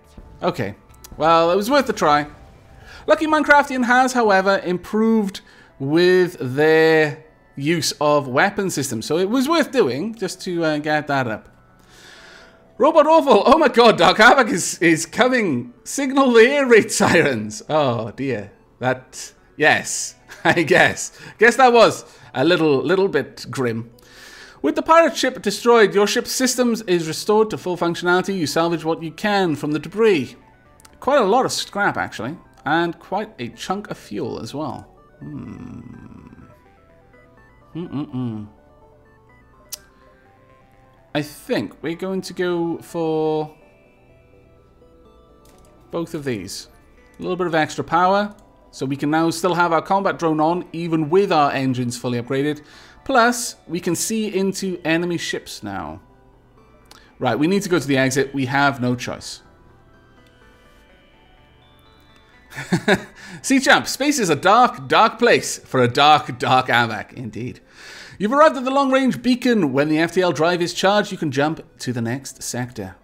Okay. Well, it was worth a try. Lucky Minecraftian has, however, improved with their use of weapon systems, so it was worth doing just to get that up. Robot Awful. Oh my god, Dark Havoc is coming. Signal the air raid sirens. Oh dear. That, yes, I guess. Guess that was a little bit grim. With the pirate ship destroyed, your ship's systems is restored to full functionality. You salvage what you can from the debris. Quite a lot of scrap, actually. And quite a chunk of fuel as well. I think we're going to go for both of these. A little bit of extra power, so we can now still have our combat drone on, even with our engines fully upgraded. Plus, we can see into enemy ships now. Right, we need to go to the exit. We have no choice. Sea Champ, space is a dark, dark place for a dark, dark AVAC, indeed. You've arrived at the long-range beacon. When the FTL drive is charged, you can jump to the next sector.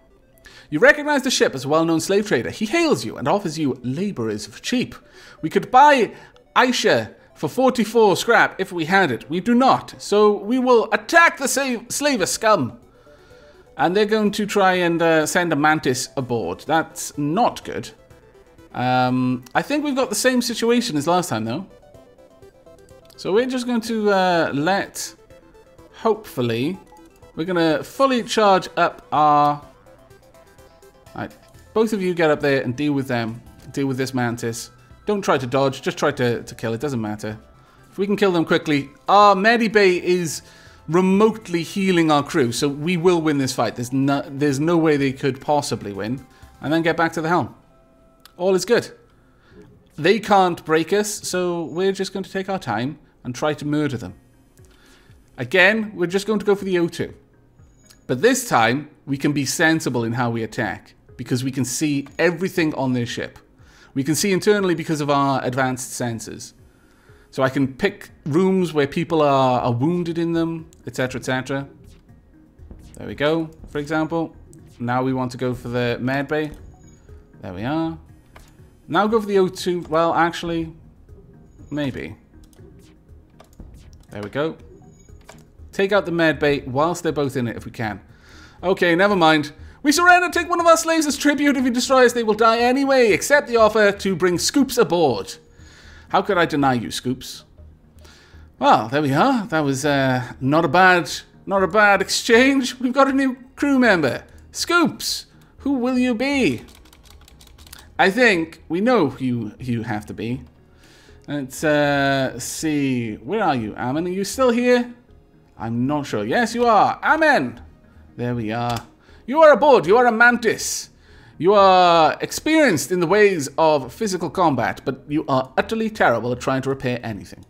You recognize the ship as a well-known slave trader. He hails you and offers you laborers for cheap. We could buy Aisha for 44 scrap if we had it. We do not, so we will attack the slaver scum. And they're going to try and send a mantis aboard. That's not good. I think we've got the same situation as last time, though. So we're just going to hopefully, we're going to fully charge up our... Right, both of you get up there and deal with them. Deal with this mantis. Don't try to dodge, just try to kill. It doesn't matter. If we can kill them quickly. Our Medibay is remotely healing our crew, so we will win this fight. There's no way they could possibly win. And then get back to the helm. All is good. They can't break us, so we're just going to take our time and try to murder them. Again, we're just going to go for the O2. But this time, we can be sensible in how we attack, because we can see everything on their ship. We can see internally because of our advanced sensors. So I can pick rooms where people are wounded in them, etc., etc. There we go, for example. Now we want to go for the med bay. There we are. Now go for the O2. Well, actually, maybe. There we go. Take out the med bay whilst they're both in it if we can. Okay, never mind. We surrender. Take one of our slaves as tribute. If you destroy us, they will die anyway. Accept the offer to bring Scoops aboard. How could I deny you, Scoops? Well, there we are. That was not a bad exchange. We've got a new crew member. Scoops, who will you be? I think we know who you have to be. Let's see. Where are you, Amen? Are you still here? I'm not sure. Yes, you are. Amen. There we are. You are aboard. You are a mantis. You are experienced in the ways of physical combat, but you are utterly terrible at trying to repair anything.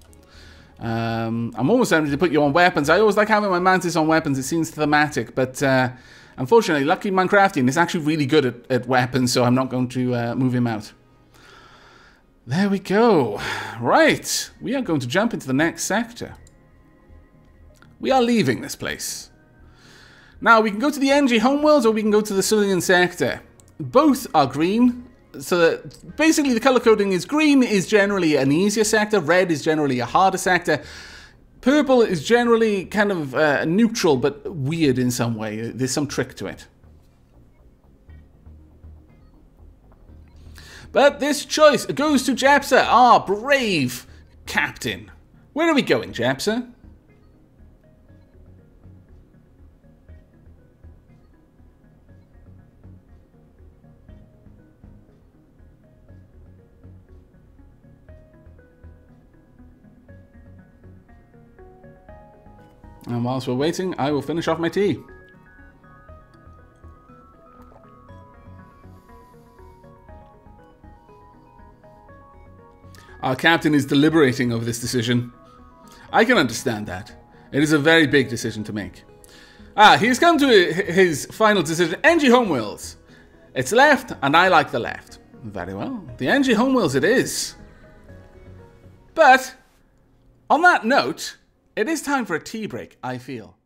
I'm almost tempted to put you on weapons. I always like having my mantis on weapons. It seems thematic, but unfortunately, Lucky Minecraftian is actually really good at weapons, so I'm not going to move him out. There we go. Right. We are going to jump into the next sector. We are leaving this place. Now, we can go to the NG homeworlds or we can go to the civilian sector. Both are green. So that basically the color coding is green is generally an easier sector. Red is generally a harder sector. Purple is generally kind of neutral but weird in some way. There's some trick to it. But this choice goes to Japsa, our brave captain. Where are we going, Japsa? And whilst we're waiting, I will finish off my tea. Our captain is deliberating over this decision. I can understand that. It is a very big decision to make. Ah, he's come to his final decision. NG Homewheels. It's left, and I like the left. Very well. The NG Homewheels it is. But, on that note, it is time for a tea break, I feel.